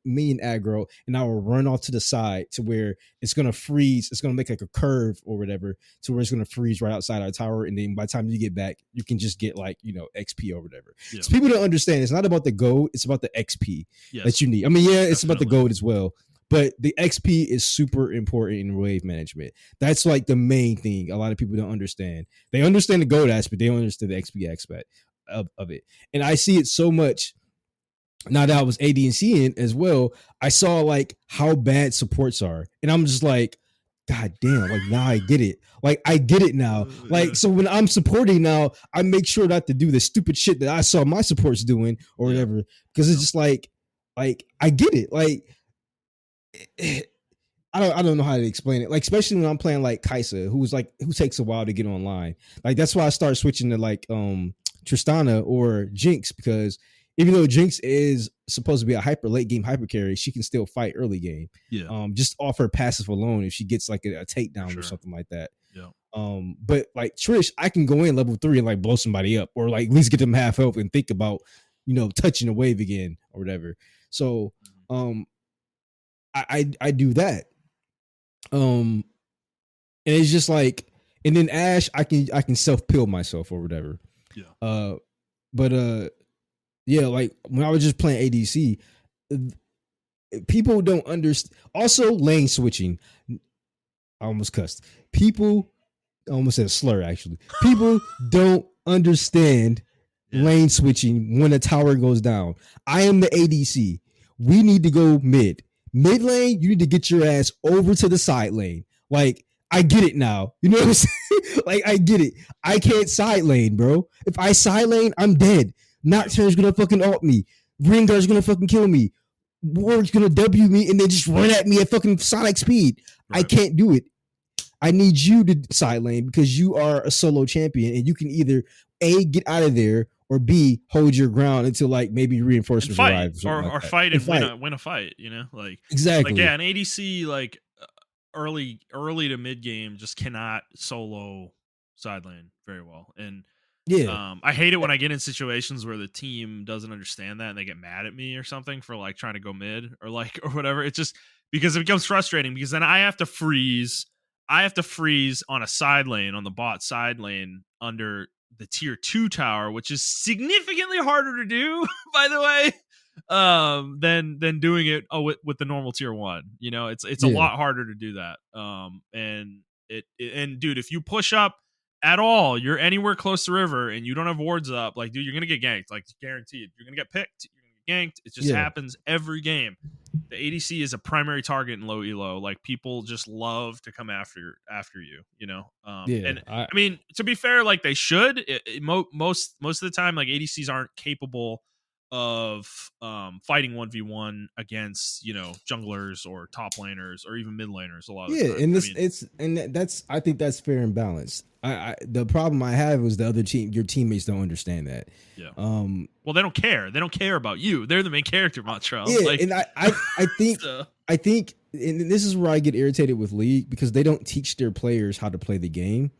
me and aggro, and I will run off to the side to where it's gonna freeze. It's gonna make like a curve or whatever, to where it's gonna freeze right outside our tower, and then by the time you get back, you can just get like XP or whatever. Yeah. So people don't understand. It's not about the gold; it's about the XP that Yes. you need. I mean, yeah, it's about the Definitely. gold as well, but the XP is super important in wave management. That's like the main thing a lot of people don't understand. They understand the gold aspect, they don't understand the XP aspect of it. And I see it so much now that I was AD and C in as well. I saw like how bad supports are. And I'm just like, God damn, like now I get it. Like I get it now. Yeah. Like, so when I'm supporting now, I make sure not to do the stupid shit that I saw my supports doing or Yeah. whatever. Because it's Yep. just like I get it. Like I don't know how to explain it. Like especially when I'm playing like Kaisa, who takes a while to get online. Like that's why I start switching to like Tristana or Jinx, because even though Jinx is supposed to be a hyper late game hyper carry, she can still fight early game. Yeah. Just off her passive alone if she gets like a takedown Sure. or something like that. Yeah. But like Trish, I can go in level 3 and like blow somebody up, or like at least get them half health and think about touching the wave again or whatever. So I do that. And it's just like, and then Ash, I can self pill myself or whatever. Yeah. But yeah, like when I was just playing ADC, people don't understand. Also, lane switching. I almost cussed. People, I almost said a slur. Actually, people don't understand lane switching when a tower goes down. I am the ADC. We need to go mid. Mid lane, you need to get your ass over to the side lane. Like, I get it now. You know what I'm saying? Like, I get it. I can't side lane, bro. If I side lane, I'm dead. Nocturne's gonna fucking ult me. Rengar's gonna fucking kill me. Ward's gonna W me and then just run at me at fucking Sonic speed. Right. I can't do it. I need you to side lane because you are a solo champion and you can either A, get out of there, or B, hold your ground until like maybe reinforcements arrive or fight and win a fight. Like exactly. Like, yeah, an ADC like early to mid game just cannot solo side lane very well. And yeah, I hate it when I get in situations where the team doesn't understand that and they get mad at me or something for like trying to go mid or whatever. It's just because it becomes frustrating, because then I have to freeze on a side lane, on the bot side lane under the tier 2 tower, which is significantly harder to do, by the way, than doing it with the normal tier 1. It's a lot harder to do that. And And dude, if you push up at all, you're anywhere close to river and you don't have wards up, like, dude, you're gonna get ganked, like, guaranteed. You're gonna get picked, you're gonna get ganked. It just happens every game. The ADC is a primary target in low elo. Like, people just love to come after you, you know. And I mean, to be fair, like, they should. Most of the time, like, ADCs aren't capable of fighting 1v1 against, you know, junglers or top laners or even mid laners a lot of the time. And this I think that's fair and balanced. The problem I have is the other team, your teammates don't understand that. Yeah. Well, they don't care. They don't care about you. They're the main character, Montrell. Yeah, like, and I think I think, and this is where I get irritated with League, because they don't teach their players how to play the game.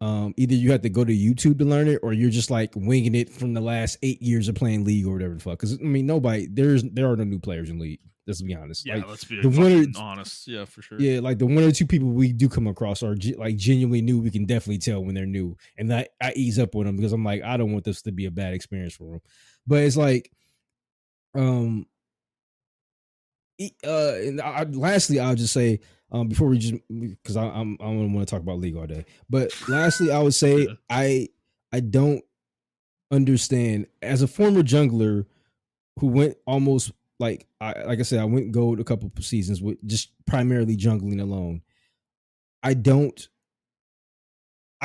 Either you have to go to YouTube to learn it, or you're just like winging it from the last 8 years of playing League or whatever the fuck. Because I mean, there are no new players in League. Let's be honest. Yeah, like, let's be honest. Yeah, for sure. Yeah, like the one or two people we do come across are like genuinely new. We can definitely tell when they're new, and I ease up with them because I'm like, I don't want this to be a bad experience for them. But it's like, lastly, I'll just say, before we just, because I don't want to talk about League all day, but lastly, I would say I don't understand, as a former jungler who went almost, like I said, I went gold a couple of seasons with just primarily jungling alone. I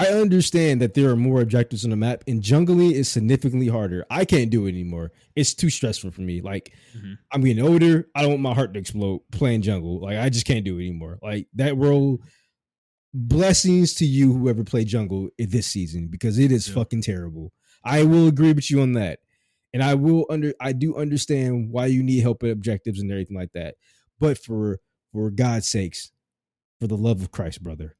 understand that there are more objectives on the map, and jungling is significantly harder. I can't do it anymore. It's too stressful for me. Like, I'm getting older. I don't want my heart to explode playing jungle. Like, I just can't do it anymore. Like, that role, blessings to you, whoever played jungle this season, because it is fucking terrible. I will agree with you on that. And I do understand why you need help with objectives and everything like that. But for God's sakes, for the love of Christ, brother,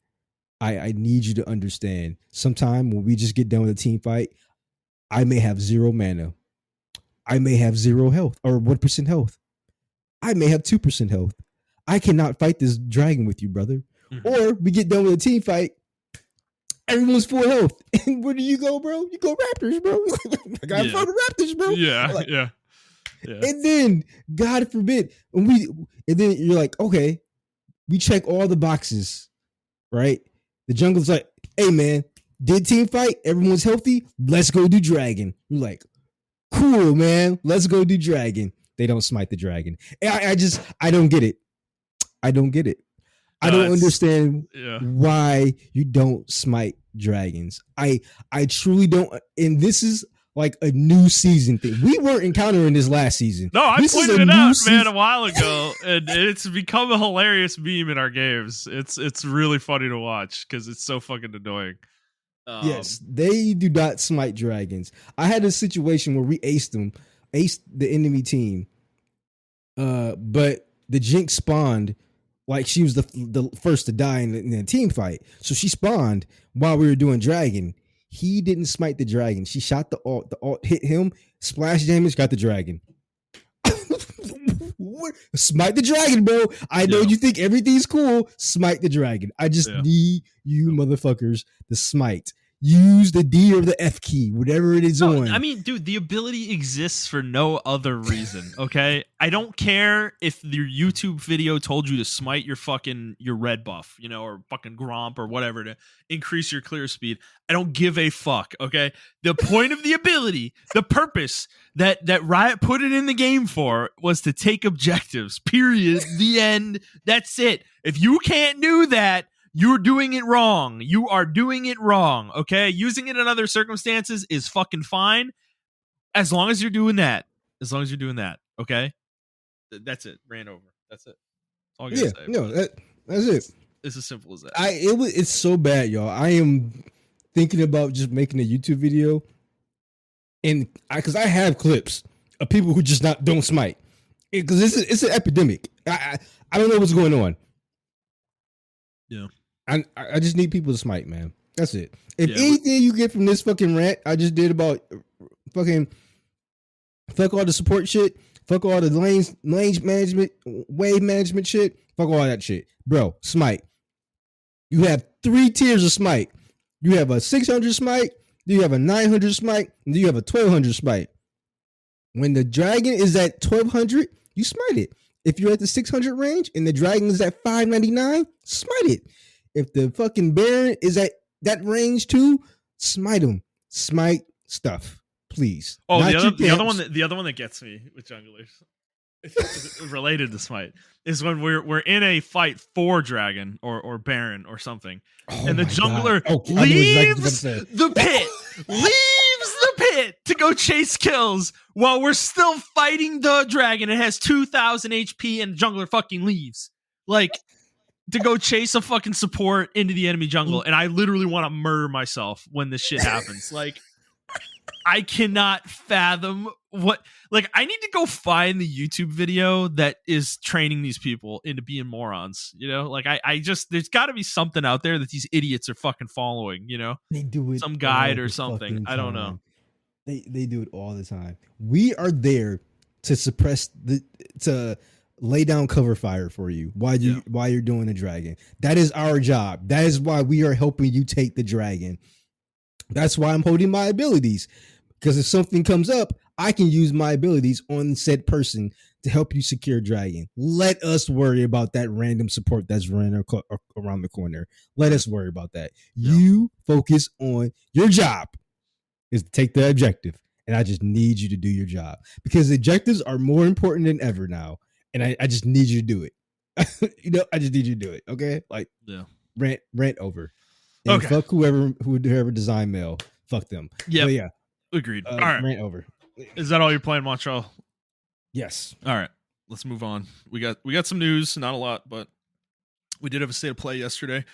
I need you to understand, sometime when we just get done with a team fight, I may have 0 mana. I may have 0 health or 1% health. I may have 2% health. I cannot fight this dragon with you, brother. Or we get done with a team fight, everyone's full health. And where do you go, bro? You go Raptors, bro. I got to the Raptors, bro. Yeah, like, yeah. And then, God forbid, and then you're like, okay, we check all the boxes, right? The jungle's like, hey, man, did team fight? Everyone's healthy? Let's go do dragon. You're like, cool, man. Let's go do dragon. They don't smite the dragon. And I don't get it. I don't get it. I don't understand why you don't smite dragons. I truly don't. And this is like a new season thing. We weren't encountering this last season. No, I pointed it out, man, a while ago, and it's become a hilarious meme in our games. It's really funny to watch because it's so fucking annoying. Yes, they do not smite dragons. I had a situation where we aced the enemy team, but the Jinx spawned like she was the first to die in the team fight. So she spawned while we were doing dragon. He didn't smite the dragon. She shot the ult. The ult hit him. Splash damage. Got the dragon. Smite the dragon, bro. I know you think everything's cool. Smite the dragon. I just need you motherfuckers to smite. Use the D or the F key, whatever it is on. I mean, dude, the ability exists for no other reason, okay? I don't care if your YouTube video told you to smite your red buff, you know, or fucking Gromp or whatever to increase your clear speed. I don't give a fuck, okay? The point of the ability, the purpose that Riot put it in the game for was to take objectives, period, the end. That's it. If you can't do that, you're doing it wrong. You are doing it wrong, okay? Using it in other circumstances is fucking fine as long as you're doing that. As long as you're doing that, okay? That's it. Ran over. That's it. That's all I gotta say. No, that's it. It's as simple as that. It's so bad, y'all. I am thinking about just making a YouTube video, and because I have clips of people who just don't smite, because it's an epidemic. I don't know what's going on. Yeah. I just need people to smite, man. That's it. If anything you get from this fucking rant I just did about fucking fuck all the support shit, fuck all the lanes management, wave management shit, fuck all that shit. Bro, smite. You have 3 tiers of smite. You have a 600 smite, you have a 900 smite, and you have a 1200 smite. When the dragon is at 1200, you smite it. If you're at the 600 range and the dragon is at 599, smite it. If the fucking Baron is at that range too, smite him. Smite stuff, please. Oh, Not your the other one camps. that gets me with junglers, it's related to smite, is when we're in a fight for dragon or baron or something, Oh and the my god. jungler Okay, I know exactly what you're leaves gonna say. the pit, leaves the pit to go chase kills while we're still fighting the dragon. It has 2,000 HP and jungler fucking leaves. Like, to go chase a fucking support into the enemy jungle, and I literally want to murder myself when this shit happens. Like, I cannot fathom what. Like, I need to go find the YouTube video that is training these people into being morons. You know, like I just there's got to be something out there that these idiots are fucking following. You know, They do it some all guide or the something. fucking I don't know. time. They do it all the time. We are there to suppress to lay down cover fire for you while you're doing the dragon. That is our job. That is why we are helping you take the dragon. That's why I'm holding my abilities. Because if something comes up, I can use my abilities on said person to help you secure dragon. Let us worry about that random support that's running around the corner. Let us worry about that. Yeah. You focus on your job is to take the objective. And I just need you to do your job. Because the objectives are more important than ever now. And I just need you to do it. I just need you to do it. Okay? Like, rant over. And fuck whoever designed mail. Fuck them. Yep. Yeah. Agreed. All right. Rant over. Is that all you're playing, Montrell? Yes. All right. Let's move on. We got some news, not a lot, but we did have a state of play yesterday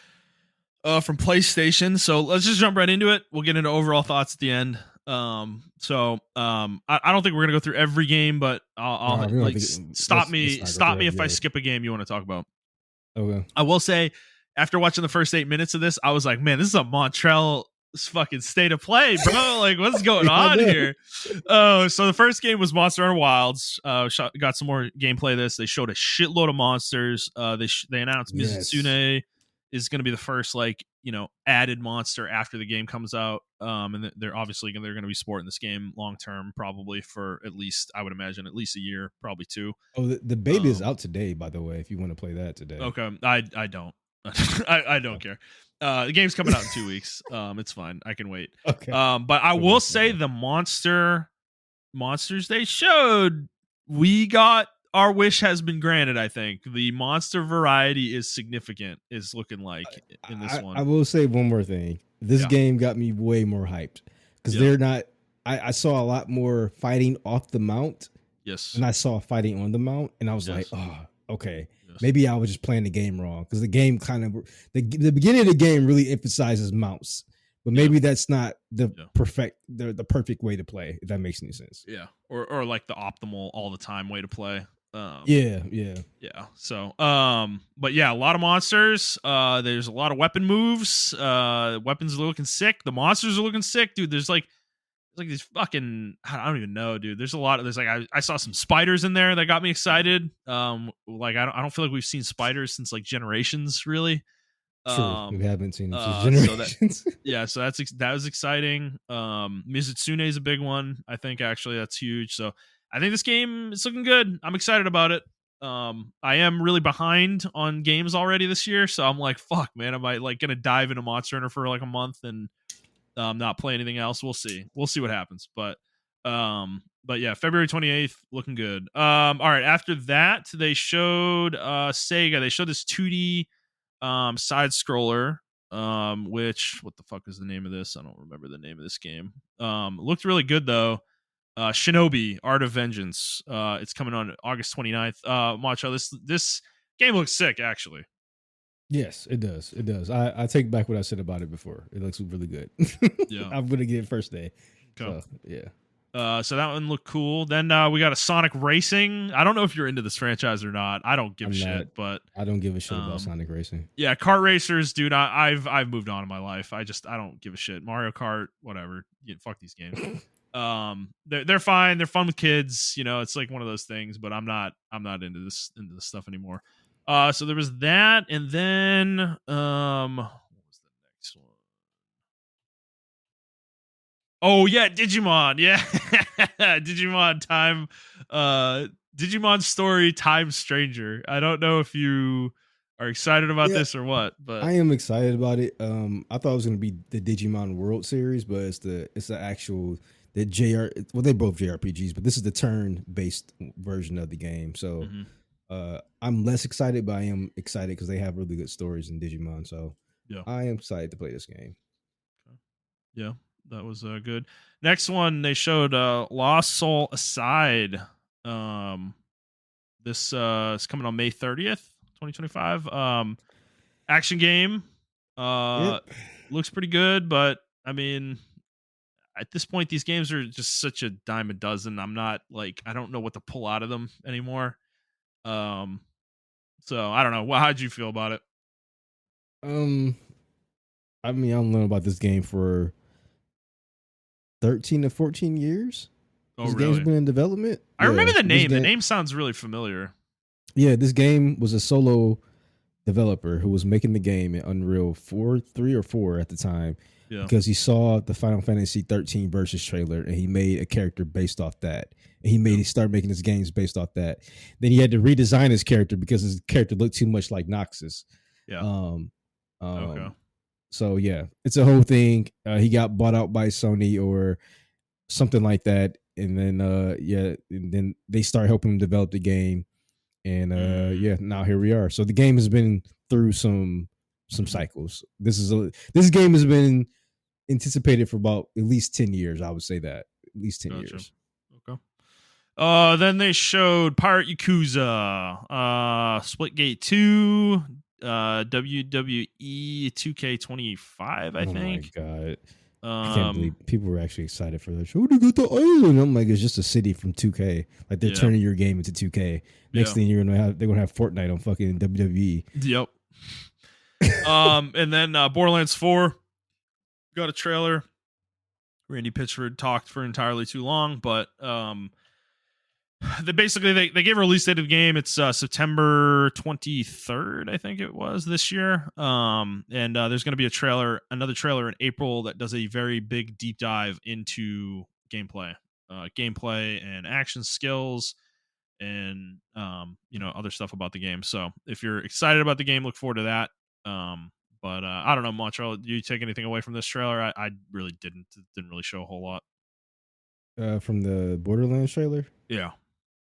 from PlayStation. So let's just jump right into it. We'll get into overall thoughts at the end. I don't think we're gonna go through every game, but I'll stop me if I skip a game you want to talk about. Okay. I will say, after watching the first 8 minutes of this, I was like, man, this is a Montrell fucking state of play, bro. Like, what's going on here? So the first game was Monster Hunter Wilds. Got some more gameplay of this. They showed a shitload of monsters. They announced Mizitsune is going to be the first, like, added monster after the game comes out. And they're going to be supporting this game long term, probably for at least, I would imagine, at least a year, probably 2. Oh, the beta is out today, by the way, if you want to play that today. Okay. I don't. I don't care. The game's coming out in 2 weeks. It's fine. I can wait. Okay. But I will say the monsters they showed, we got our wish has been granted. I think the monster variety is significant. Is looking like in this one. I will say one more thing. This game got me way more hyped because they're not. I saw a lot more fighting off the mount. Yes. And I saw fighting on the mount, and I was like, oh, okay. Maybe I was just playing the game wrong because the game kind of the beginning of the game really emphasizes mounts, but maybe that's not the perfect way to play. If that makes any sense. Yeah, or like the optimal all the time way to play. Yeah. So, but yeah, a lot of monsters. There's a lot of weapon moves. Weapons are looking sick. The monsters are looking sick, dude. There's like these fucking, I don't even know, dude. There's a lot of, I saw some spiders in there that got me excited. Like I don't feel like we've seen spiders since like Generations, really. True. We haven't seen them since Generations. So that was exciting. Mizitsune is a big one. I think actually that's huge. So I think this game is looking good. I'm excited about it. I am really behind on games already this year, so I'm like, fuck, man. Am I like gonna dive into Monster Hunter for like a month and not play anything else? We'll see what happens. But yeah, February 28th, looking good. All right, after that, they showed Sega. They showed this 2D side scroller, which, what the fuck is the name of this? I don't remember the name of this game. Looked really good though. Shinobi Art of Vengeance. It's coming on August 29th. Macho, this game looks sick, actually. Yes, it does. It does. I take back what I said about it before. It looks really good. Yeah. I'm gonna get it first day. Okay. So, yeah. So that one looked cool. Then we got a Sonic Racing. I don't know if you're into this franchise or not. I don't give a shit, but I don't give a shit about Sonic Racing. Yeah, kart racers, dude. I've moved on in my life. I don't give a shit. Mario Kart, whatever. Yeah, fuck these games. They're fine. They're fun with kids. It's like one of those things. But I'm not into this stuff anymore. So there was that, and then what was the next one? Oh yeah, Digimon. Yeah. Digimon Digimon Story Time Stranger. I don't know if you are excited about Yeah, this or what? But I am excited about it. I thought it was gonna be the Digimon World Series, but it's the actual the JR. Well, they both JRPGs, but this is the turn based version of the game. So mhm, I'm less excited, but I am excited because they have really good stories in Digimon. So yeah, I am excited to play this game. okay. Yeah, that was good. Next one they showed Lost Soul Aside. Um, this is coming on May 30th, 2025. Action game. Uh, Yep. looks pretty good, but I mean, at this point, these games are just such a dime a dozen. I'm not like I don't know what to pull out of them anymore. Um, so I don't know. Well, how'd you feel about it? Um, I mean, I've known about this game for 13 to 14 years. Oh, This game's really? been in development. I remember Yeah. the So this name. The game, name sounds really familiar. yeah, this game was a solo developer who was making the game in Unreal 4, 3 or 4 at the time Yeah. because he saw the Final Fantasy 13 Versus trailer and he made a character based off that. And he started making his games based off that. Then he had to redesign his character because his character looked too much like Noxus. Yeah. Um, Okay. um, so yeah, it's a whole thing. He got bought out by Sony or something like that, and then and then they start helping him develop the game, and Mm, yeah, now here we are. So the game has been through some mhm. cycles. This game has been anticipated for about at least 10 years. I would say that at least 10 Gotcha. years. Okay. Then they showed Pirate Yakuza, Splitgate 2, WWE 2K25, I Oh my think. god. I can't believe Um, people were actually excited for that. Oh, they got the island. I'm like, it's just a city from 2K. Like they're yeah, turning your game into 2K. Next yeah, thing they're gonna have Fortnite on fucking WWE. yep. And then Borderlands 4 got a trailer. Randy Pitchford talked for entirely too long, but they gave a release date of the game. It's September 23rd, I think it was this year. And there's going to be another trailer in April that does a very big deep dive into gameplay and action skills, and other stuff about the game. So if you're excited about the game, look forward to that. But I don't know, Montreal. Do you take anything away from this trailer? I really didn't. It didn't really show a whole lot. From the Borderlands trailer. Yeah,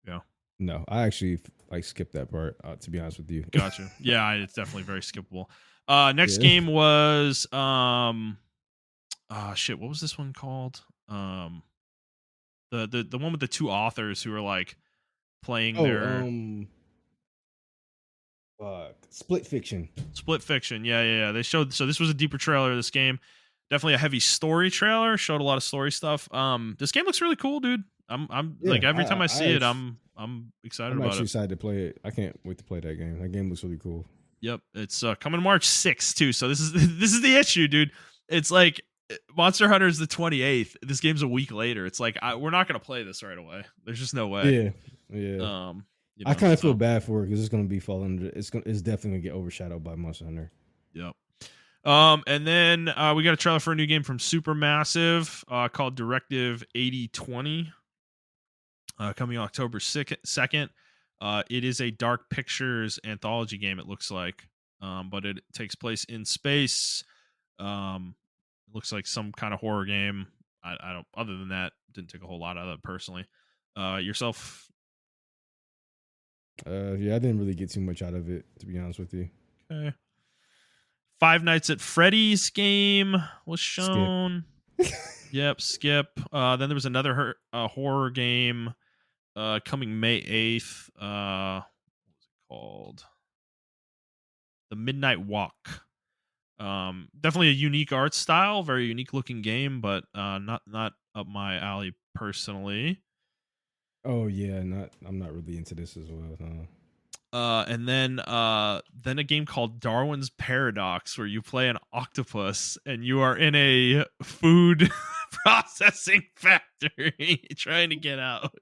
yeah. No, I actually like skipped that part. To be honest with you. Gotcha. Yeah, it's definitely very skippable. Next Yeah. game was shit, what was this one called? The one with the two authors who are like playing Oh, their Split Fiction. split fiction. Yeah. They showed, so this was a deeper trailer of this game. Definitely a heavy story trailer. Showed a lot of story stuff. This game looks really cool, dude. I'm Yeah, like every time I see it, I'm excited I'm about actually it. excited to play it. I can't wait to play that game. That game looks really cool. Yep, it's coming March 6th too. So this is this is the issue, dude. It's like Monster Hunter is the 28th. This game's a week later. It's like we're not gonna play this right away. There's just no way. Yeah, yeah. Um, I kind of feel so bad for it because it's gonna be falling. It's definitely gonna get overshadowed by Monster Hunter. yep. And then we got a trailer for a new game from Supermassive called Directive 8020, coming October 2nd. It is a Dark Pictures anthology game. It looks like, but it takes place in space. It looks like some kind of horror game. I don't. Other than that, didn't take a whole lot out of it personally. Yourself? Yeah, I didn't really get too much out of it, to be honest with you. Okay. Five Nights at Freddy's game was Skip. shown. Yep, skip. Then there was another horror game coming May 8th. What was it called? The Midnight Walk. Definitely a unique art style, very unique looking game, but not up my alley personally. Oh yeah, not. I'm not really into this as well. No. And then a game called Darwin's Paradox, where you play an octopus and you are in a food processing factory trying to get out.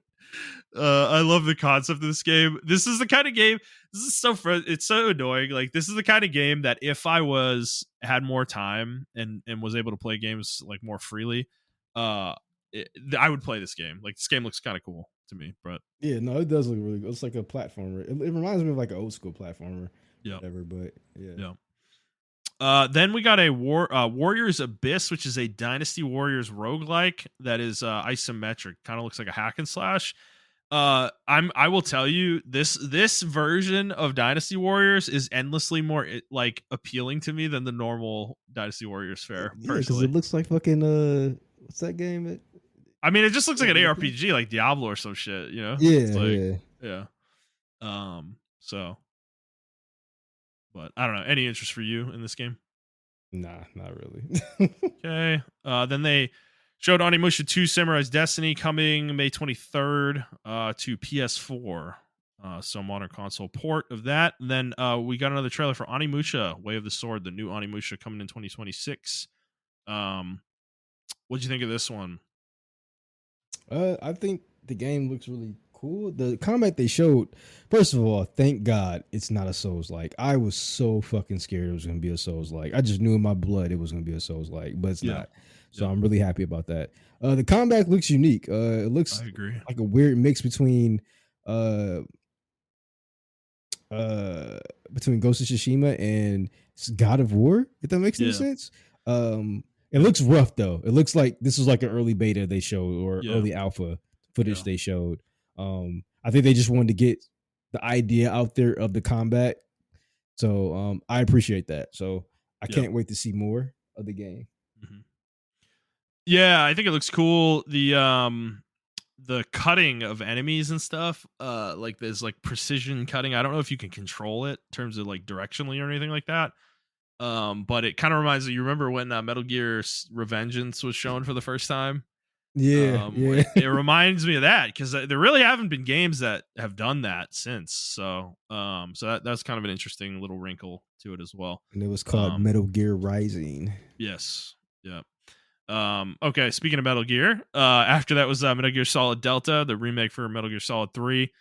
I love the concept of this game. This is the kind of game. This is it's so annoying. Like this is the kind of game that if I had more time and was able to play games like more freely, uh, I would play this game. Like, this game looks kind of cool to me. But Yeah, no, it does look really good. It's like a platformer. It reminds me of like an old school platformer, yeah, whatever. But yeah, yeah. Then we got a Warriors Abyss, which is a Dynasty Warriors roguelike that is isometric. Kind of looks like a hack and slash. I will tell you, this version of Dynasty Warriors is endlessly more like appealing to me than the normal Dynasty Warriors fare, yeah, because personally. it looks like fucking what's that game? I mean, it just looks like an Yeah, ARPG, like Diablo or some shit, you know? It's like, yeah. yeah. So, but I don't know. Any interest for you in this game? Nah, not really. Okay. Then they showed Onimusha 2 Samurai's Destiny coming May 23rd to PS4. So modern console port of that. And then we got another trailer for Onimusha, Way of the Sword, the new Onimusha coming in 2026. What'd you think of this one? I think the game looks really cool. The combat they showed, first of all, thank God it's not a Souls like. I was so fucking scared it was gonna be a Souls like. I just knew in my blood it was gonna be a Souls like, but it's Yeah. not. So Yeah. I'm really happy about that. The combat looks unique. It looks I agree. like a weird mix uh uh between Ghost of Tsushima and God of War, if that makes any Yeah. sense. It looks rough though. It looks like this was like an early beta they showed or Yeah. early alpha footage Yeah. they showed. I think they just wanted to get the idea out there of the combat. So I appreciate that. So I Yeah. can't wait to see more of the game. Mm-hmm. Yeah, I think it looks cool. The cutting of enemies and stuff, like there's like precision cutting. I don't know if you can control it in terms of like directionally or anything like that. But it kind of reminds me. You remember when Metal Gear Revengeance was shown for the first time? Yeah, yeah. It reminds me of that because there really haven't been games that have done that since. So, that's kind of an interesting little wrinkle to it as well. And it was called Um, Metal Gear Rising. yes, yeah. Okay, speaking of Metal Gear, after that was Metal Gear Solid Delta, the remake for Metal Gear Solid 3.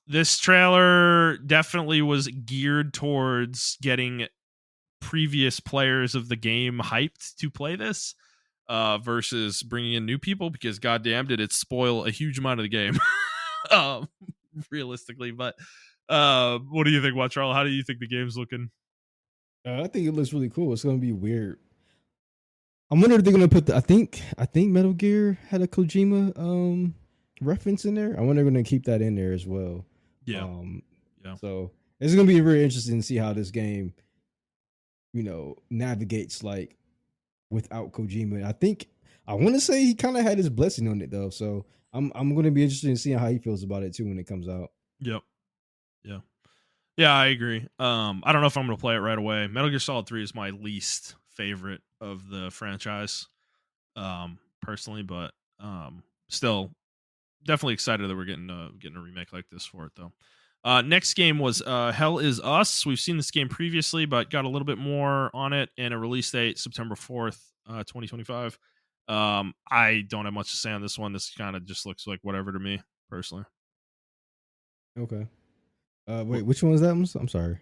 This trailer definitely was geared towards getting previous players of the game hyped to play this, versus bringing in new people, because goddamn did it spoil a huge amount of the game. um, Realistically, but what do you think, Wattrell? How do you think the game's looking? I think it looks really cool. It's gonna be weird. I'm wondering if they're gonna put the. I think Metal Gear had a Kojima reference in there. I wonder if they're gonna keep that in there as well. Yeah, Um, yeah, so it's gonna be very interesting to see how this game, navigates like without Kojima. I want to say he kind of had his blessing on it though. So I'm gonna be interested in seeing how he feels about it too when it comes out. yep, yeah. Yeah, I agree. I don't know if I'm going to play it right away. Metal Gear Solid 3 is my least favorite of the franchise, personally, but still definitely excited that we're getting a remake like this for it though. Next game was Hell Is Us. We've seen this game previously, but got a little bit more on it, and a release date September 4th, 2025. I don't have much to say on this one. This kind of just looks like whatever to me personally. Okay. Wait, which one was that? I'm sorry.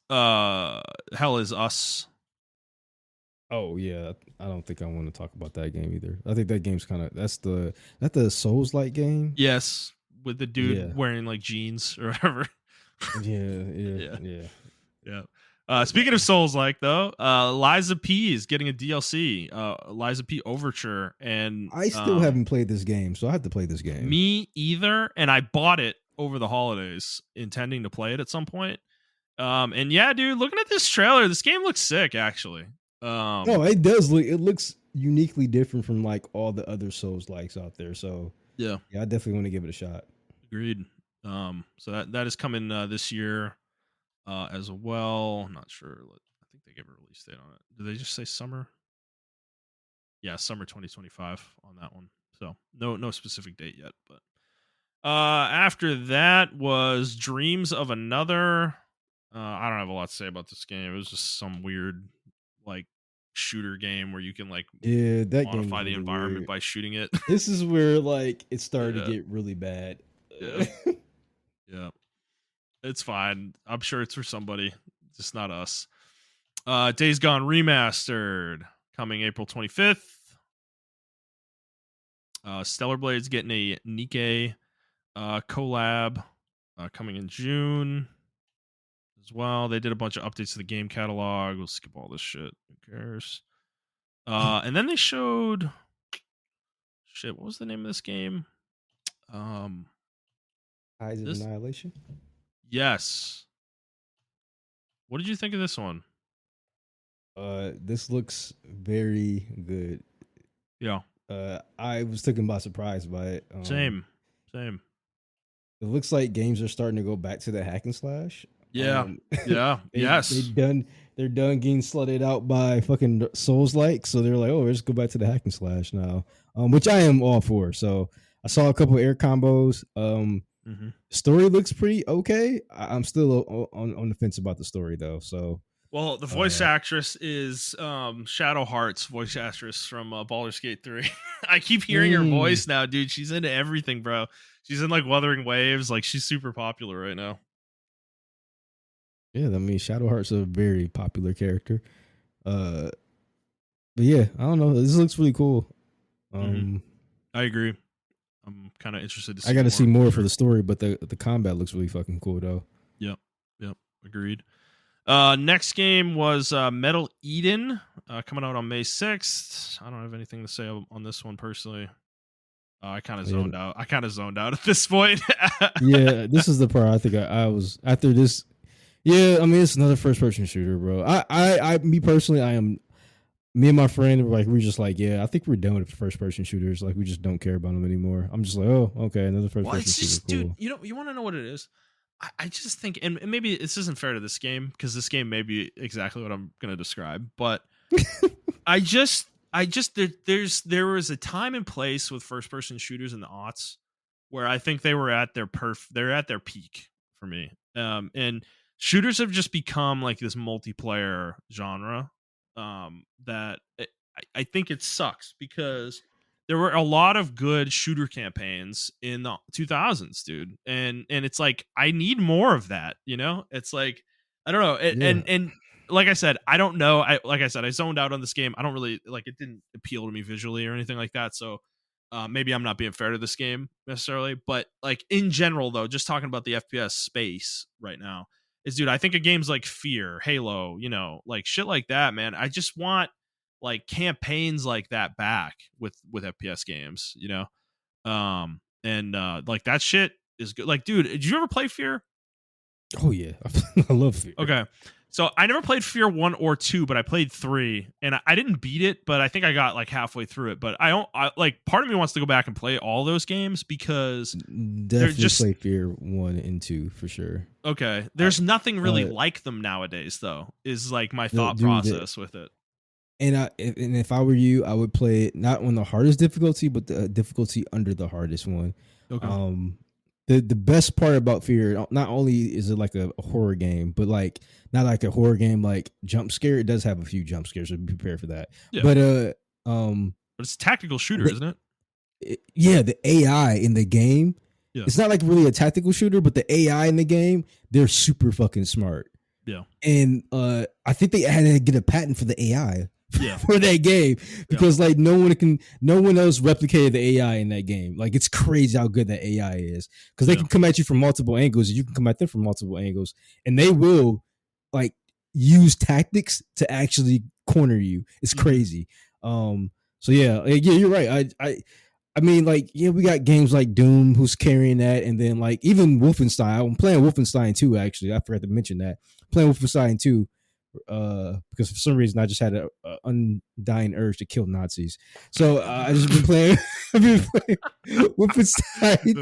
Hell Is Us. Oh yeah, I don't think I want to talk about that game either. I think that game's kind of that's the Souls like game. Yes, with the dude Yeah, wearing like jeans or whatever. yeah, Yeah, yeah. yeah. Speaking of Souls like though, Liza P is getting a DLC, Liza P Overture, and I still haven't played this game, so I have to play this game. me either. And I bought it over the holidays, intending to play it at some point. And yeah, dude, looking at this trailer, this game looks sick, actually. No, it does look. It looks uniquely different from like all the other Souls likes out there. So yeah, I definitely want to give it a shot. agreed. So that is coming this year, as well. I'm not sure. I think they gave a release date on it. Did they just say summer? Yeah, summer 2025 on that one. So no specific date yet. But after that was Dreams of Another. I don't have a lot to say about this game. It was just some weird like shooter game where you can like Yeah, that game modify is the really environment weird. by shooting it. This is where like it started to Yeah, get really bad. yeah, yeah. It's fine. I'm sure it's for somebody, just not us. Days Gone Remastered coming April 25th. Stellar Blade's getting a Nikkei collab coming in June as well. They did a bunch of updates to the game catalog. We'll skip all this shit. Who cares? And then they showed shit. What was the name of this game? Eyes of This Annihilation. yes. What did you think of this one? This looks very good. Yeah. I was taken by surprise by it. Same. It looks like games are starting to go back to the hack and slash. Yeah. Yeah. Yes. They're done getting slutted out by fucking Souls like, so they're like, oh, let's go back to the hack and slash now. Which I am all for. So I saw a couple air combos. Story looks pretty okay. I'm still on the fence about the story though. So well, the voice actress is Shadowheart's voice actress from Baldur's Gate 3. I keep hearing her voice now, dude. She's into everything, bro. She's in like Wuthering Waves. Like she's super popular right now. Yeah, I mean Shadowheart's a very popular character. But yeah, I don't know. This looks really cool. I agree. I'm kind of interested to see. I got to see more for the story, but the combat looks really fucking cool though. Yep. Agreed. Next game was Metal Eden, coming out on May 6th. I don't have anything to say on this one personally. I kind of zoned out. At this point. Yeah, this is the part I think I was after this. Yeah, I mean it's another first person shooter, bro. Me personally, me and my friend were like, we're just like, yeah, I think we're done with first person shooters. Like we just don't care about them anymore. I'm just like, oh, okay, another first person shooter. Cool. Dude, you want to know what it is? I just think, and maybe this isn't fair to this game because this game may be exactly what I'm going to describe, but there was a time and place with first person shooters in the aughts where I think they were at their peak for me. And shooters have just become like this multiplayer genre that I think it sucks because there were a lot of good shooter campaigns in the 2000s, dude. And it's like, I need more of that, you know? It's like, I don't know. And like I said, I don't know. I zoned out on this game. I don't really like, it didn't appeal to me visually or anything like that. So maybe I'm not being fair to this game necessarily, but like in general though, just talking about the FPS space right now is, dude, I think of games like Fear, Halo, you know, like shit like that, man. I just want like campaigns like that back with FPS games, you know? Like that shit is good. Like, dude, did you ever play Fear? Oh yeah. I love Fear. Okay. So I never played Fear 1 or 2, but I played 3 and I didn't beat it, but I think I got like halfway through it. But I like part of me wants to go back and play all those games because definitely just play Fear 1 and 2 for sure. Okay. There's nothing really like them nowadays though, is like my thought process with it. And if I were you, I would play it not on the hardest difficulty, but the difficulty under the hardest one. Okay. The best part about Fear, not only is it like a horror game, but like not like a horror game like jump scare. It does have a few jump scares, so be prepared for that. Yeah. But it's a tactical shooter, isn't it? Yeah, the AI in the game. Yeah. It's not like really a tactical shooter, but the AI in the game, they're super fucking smart. Yeah. And I think they had to get a patent for the AI. For that game because like no one else replicated the AI in that game. Like it's crazy how good that AI is because they can come at you from multiple angles and you can come at them from multiple angles and they will like use tactics to actually corner you. It's crazy. So yeah, you're right. I mean, like, yeah, we got games like Doom who's carrying that, and then like even Wolfenstein. I'm playing Wolfenstein 2 actually. I forgot to mention that. I'm playing Wolfenstein 2 because for some reason I just had an undying urge to kill Nazis. So I just been playing. I've been playing Wolfenstein.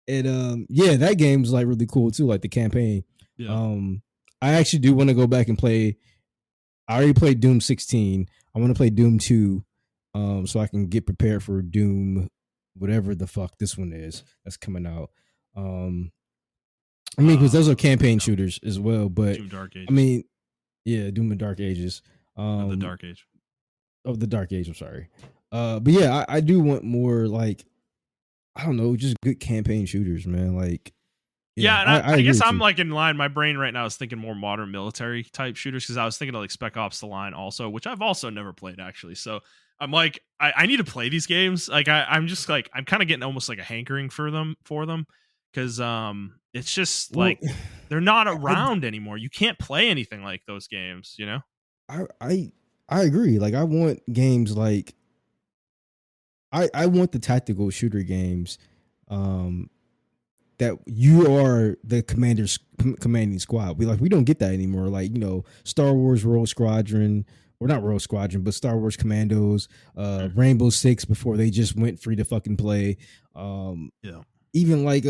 Okay. Yeah, that game's like really cool too, like the campaign. Yeah. I actually do want to go back and play. I already played Doom 16. I want to play Doom 2, so I can get prepared for Doom, whatever the fuck this one is that's coming out. I mean, because those are campaign shooters as well, but Doom Dark Ages. I mean, yeah, Doom and Dark Ages. The Dark Age. Of the Dark Age, I'm sorry. But yeah, I do want more like, I don't know, just good campaign shooters, man. Like, yeah, and I guess I'm like in line. My brain right now is thinking more modern military type shooters because I was thinking of like Spec Ops: The Line also, which I've also never played actually. So I'm like, I need to play these games. Like I'm just like I'm kind of getting almost like a hankering for them because it's just Well, like they're not I around anymore. You can't play anything like those games, you know? I I I agree. Like I want games like I want the tactical shooter games um that you are the commanding squad. We don't get that anymore. Like, Star Wars Rogue Squadron, or not Rogue Squadron, but Star Wars Commandos, Mm. Rainbow Six before they just went free to fucking play. Yeah. Even like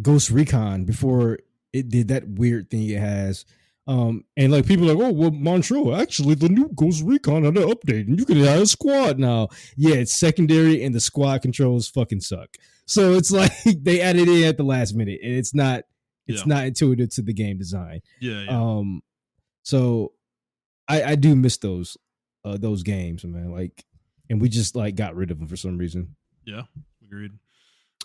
Ghost Recon before it did that weird thing it has. And like people are like, oh well, Montrell, actually the new Ghost Recon had an update and you can have a squad now. Yeah, it's secondary and the squad controls fucking suck. So it's like they added it at the last minute and it's not Yeah. intuitive to the game design. Yeah. Yeah. So I do miss those games, man. Like, and we just like got rid of them for some reason. Yeah. Agreed.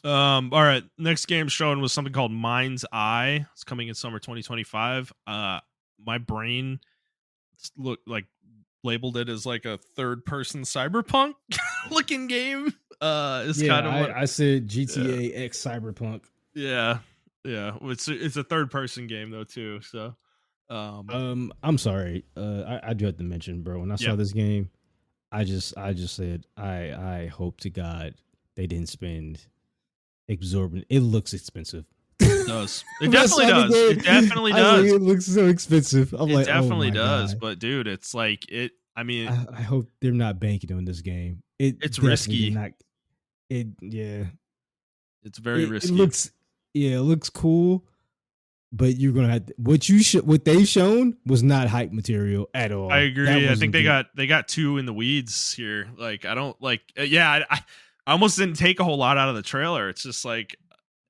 All right. Next game shown was something called Mind's Eye. It's coming in summer 2025. My brain labeled it as like a third person cyberpunk looking game. Is Yeah, kind of what I said GTA X Cyberpunk. yeah. Yeah. It's a third person game though too. So I'm sorry. I do have to mention, bro. When I yeah. saw this game, I just said, I hope to God they didn't spend exorbitant. It looks expensive. It does. It definitely does. It definitely does. Like, it looks so expensive. I'm It like, oh definitely my does. God. But dude, it's like it. I mean, I hope they're not banking on this game. It it's definitely risky. did not. It yeah. It's very It risky. looks it looks cool, but you're gonna have to, what they've shown was not hype material at all. I agree. I think good. they got too in the weeds here. Like I don't like. Yeah, I almost didn't take a whole lot out of the trailer. It's just like,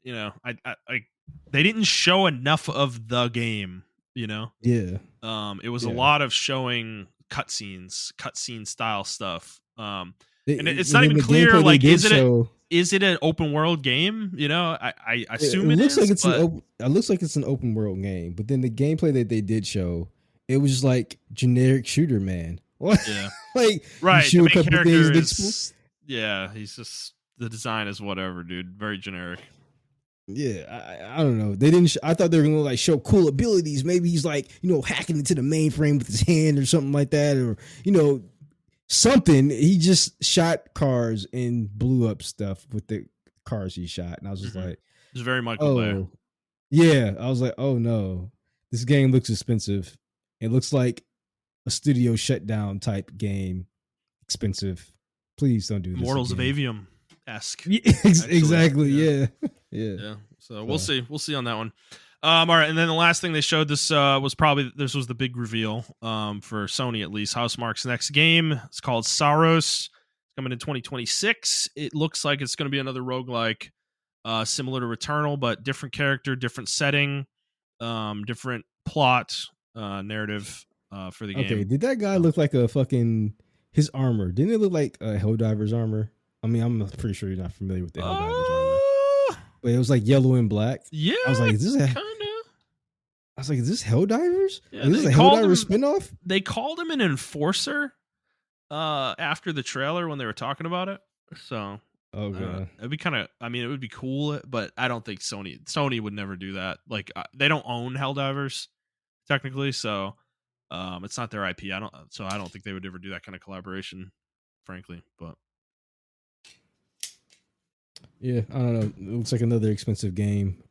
I they didn't show enough of the game. You know. Yeah. It was a Yeah. lot of showing cutscene style stuff. And it's And not then even the clear. gameplay they Like, did show, is it an open world game? You know, I assume it it looks is. like it's But it looks like it's an open world game, but then the gameplay that they did show, it was just like generic shooter, man. yeah, Like right. you The shoot main a couple character things. is yeah. He's just the design is whatever, dude. Very generic. Yeah, I don't know. They didn't. I thought they were gonna like show cool abilities. Maybe he's like hacking into the mainframe with his hand or something like that, or something. He just shot cars and blew up stuff with the cars he shot, and I was just like, It's very Michael Bay. oh yeah. I was like, oh no, this game looks expensive. It looks like a studio shutdown type game. Expensive. Please don't do this. Mortals of again. Avium esque. Yeah, exactly. Yeah. Yeah. So we'll see. We'll see on that one. All right, and then the last thing they showed this was the big reveal for Sony at least. Housemarque's next game. It's called Saros. It's coming in 2026. It looks like it's going to be another roguelike, similar to Returnal, but different character, different setting, different plot, narrative for the game. Okay, did that guy look like a fucking his armor? Didn't it look like a Helldiver's armor? I mean, I'm pretty sure you're not familiar with the Helldiver's armor, but it was like yellow and black. Yeah, I was like, is this Helldivers? Yeah, is this a Helldivers spinoff? They called him an enforcer after the trailer when they were talking about it. So it'd be kind of. I mean, it would be cool, but I don't think Sony would never do that. Like they don't own Helldivers technically, so it's not their IP. I don't think they would ever do that kind of collaboration, frankly. But yeah, I don't know. It looks like another expensive game.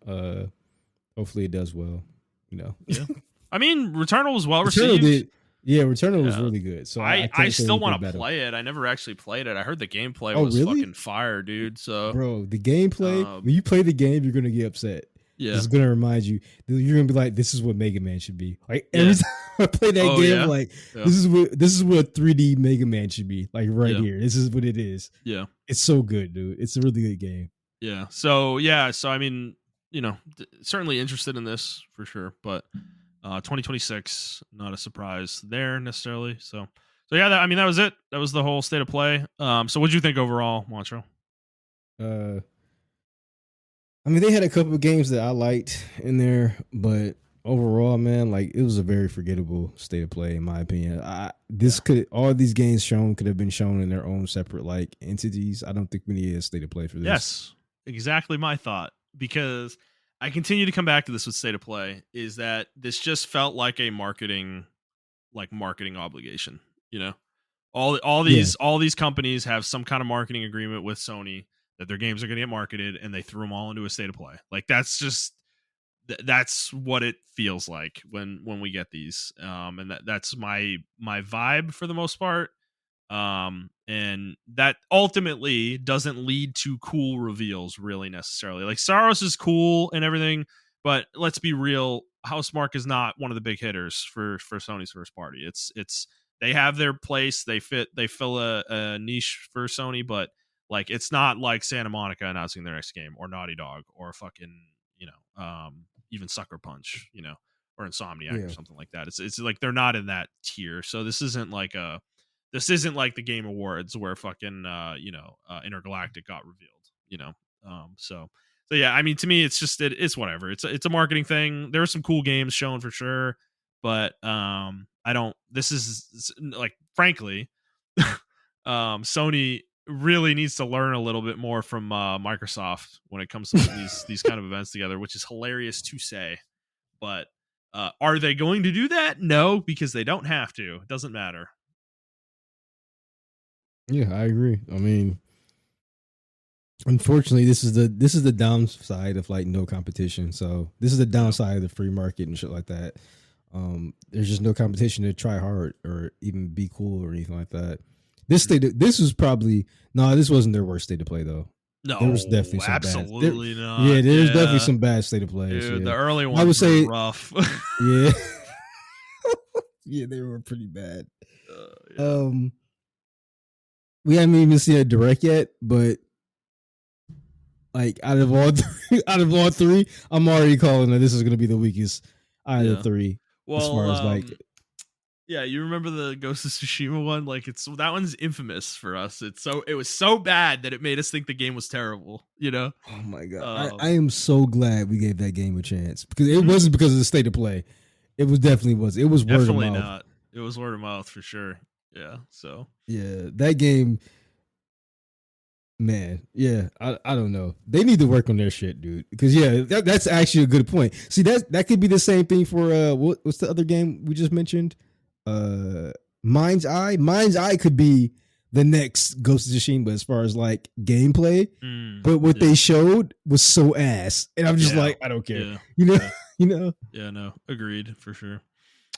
Hopefully it does well. Yeah. I mean, Returnal was well received. Returnal was really good. So I still want to play it. I never actually played it. I heard the gameplay was fucking fire, dude. So, bro, the gameplay, when you play the game, you're gonna get upset. Yeah, it's gonna remind you. You're gonna be like, "This is what Mega Man should be." Like every time I play that game, I'm like, this is what 3D Mega Man should be. Like here, this is what it is. Yeah, it's so good, dude. It's a really good game. Yeah. So I mean, certainly interested in this for sure, but 2026, not a surprise there necessarily. So yeah, that was it. That was the whole state of play. So what'd you think overall, Montrell? I mean, they had a couple of games that I liked in there, but overall, man, like it was a very forgettable state of play in my opinion. This Yeah. could all these games shown could have been shown in their own separate like entities. I don't think we need a state of play for this. Yes, exactly my thought. Because I continue to come back to this with state of play is that this just felt like a marketing obligation. You know, all Yeah, these companies have some kind of marketing agreement with Sony that their games are going to get marketed, and they threw them all into a state of play. Like that's just that's what it feels like when we get these. And that's my vibe for the most part. And that ultimately doesn't lead to cool reveals really necessarily. Like Saros is cool and everything, but let's be real, Housemarque is not one of the big hitters for Sony's first party. It's they have their place, they fill a niche for Sony, but like it's not like Santa Monica announcing their next game, or Naughty Dog, or fucking, even Sucker Punch, or Insomniac or yeah, something like that. It's like they're not in that tier. So this isn't like the Game Awards where fucking Intergalactic got revealed. So yeah, I mean, to me it's just it's whatever. It's a marketing thing. There are some cool games shown for sure, but I don't this is like, frankly, Sony really needs to learn a little bit more from Microsoft when it comes to putting these kind of events together, which is hilarious to say. But are they going to do that? No, because they don't have to. It doesn't matter. yeah, I agree. I mean, unfortunately, this is the downside of like no competition. So this is the Yeah. downside of the free market and shit like that. There's just no competition to try hard or even be cool or anything like that. This was probably no, this wasn't their worst state to play though. There was definitely No, some bad. absolutely not. Yeah, there's definitely Yeah. some bad state of plays. Dude, Yeah, the early I would ones were say rough. yeah, yeah, they were pretty bad. Yeah. Um, we haven't even seen a direct yet, but like out of all three, I'm already calling that this is going to be the weakest out of the Yeah. three as Well, far as like yeah, you remember the Ghost of Tsushima one? Like, it's that one's infamous for us. It was so bad that it made us think the game was terrible, you know? oh my god, I Um am so glad we gave that game a chance because it mhm. wasn't because of the state of play. It was definitely was. It was word of Definitely mouth. not. It was word of mouth for sure. Yeah. So Yeah, that game, man. Yeah, I don't know. They need to work on their shit, dude. Because yeah, that's actually a good point. See, that could be the same thing for what's the other game we just mentioned? Mind's Eye. Mind's Eye could be the next Ghost of Tsushima as far as like gameplay. But what yeah. they showed was so ass, and I'm just Yeah. like, I don't care. Yeah. You know, Yeah. you know. Yeah, no. Agreed for sure.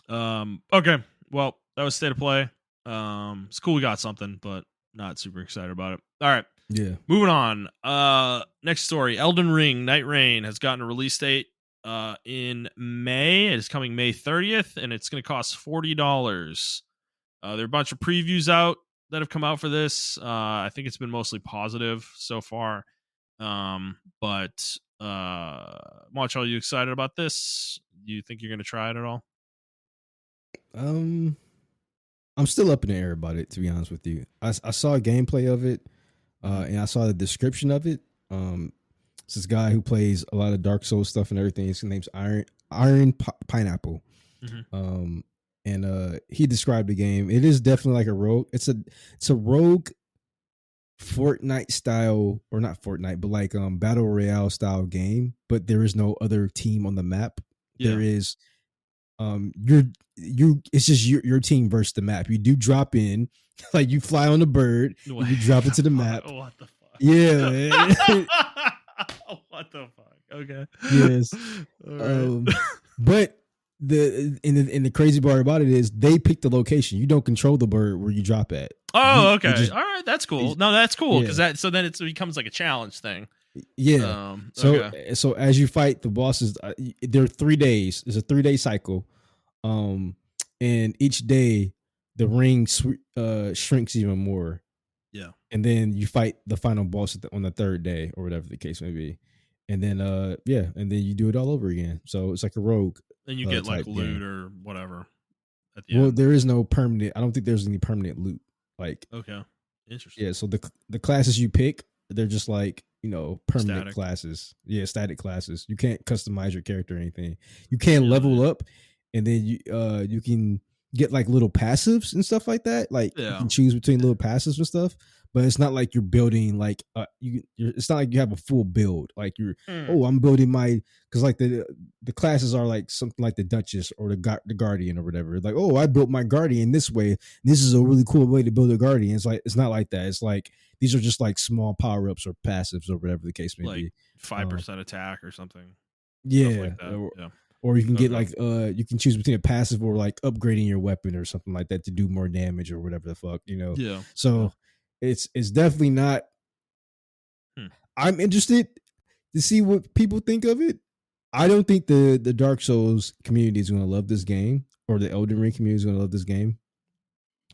Okay. Well, that was state of play. It's cool we got something, but not super excited about it. All right. Yeah. Moving on. Next story. Elden Ring Nightrein has gotten a release date in May. It is coming May 30th, and it's going to cost $40. There are a bunch of previews out that have come out for this. I think it's been mostly positive so far. But Montrell, are you excited about this? Do you think you're going to try it at all? Um, I'm still up in the air about it. To be honest with you, I saw a gameplay of it. And I saw the description of it. It's this guy who plays a lot of Dark Souls stuff and everything. His name's Pineapple. Mm-hmm. And he described the game. It is definitely like a rogue. It's a rogue Fortnite style, or not Fortnite, but like battle royale style game. But there is no other team on the map. Yeah. There is you it's just your team versus the map. You do drop in, like you fly on a bird, and you drop into the map. What the fuck? Yeah. What the fuck? Okay. Yes. Right. But the crazy part about it is they pick the location. You don't control the bird where you drop at. Oh, okay. Just, All right, that's cool. No, that's cool because yeah. then it becomes like a challenge thing. Yeah. Okay. So as you fight the bosses, there are 3 days. It's a 3-day cycle. And each day the ring shrinks even more. Yeah. And then you fight the final boss on the 3rd day, or whatever the case may be. And then and then you do it all over again. So it's like a rogue. And you get like loot game. or whatever at the Well, end. there is no permanent. I don't think there's any permanent loot. Like, Okay. Interesting. yeah. So the classes you pick, they're just like permanent Static. classes. Yeah, static classes. You can't customize your character or anything. You can level Really? up, and then you can get like little passives and stuff like that. Like you Yeah. can choose between little passives and stuff, but it's not like you're building like it's not like you have a full build. Like Mm. I'm building my, because like the classes are like something like the Duchess or the Guardian or whatever. Like, oh, I built my Guardian this way. This is a really cool way to build a Guardian. It's not like that. It's like these are just like small power ups or passives or whatever the case may Like be. 5% attack or something. Stuff Yeah, like that. Yeah. or you can get Okay. like you can choose between a passive or like upgrading your weapon or something like that to do more damage or whatever the fuck. Yeah. Yeah. So it's definitely not. Hmm. I'm interested to see what people think of it. I don't think the Dark Souls community is going to love this game, or the Elden Ring community is going to love this game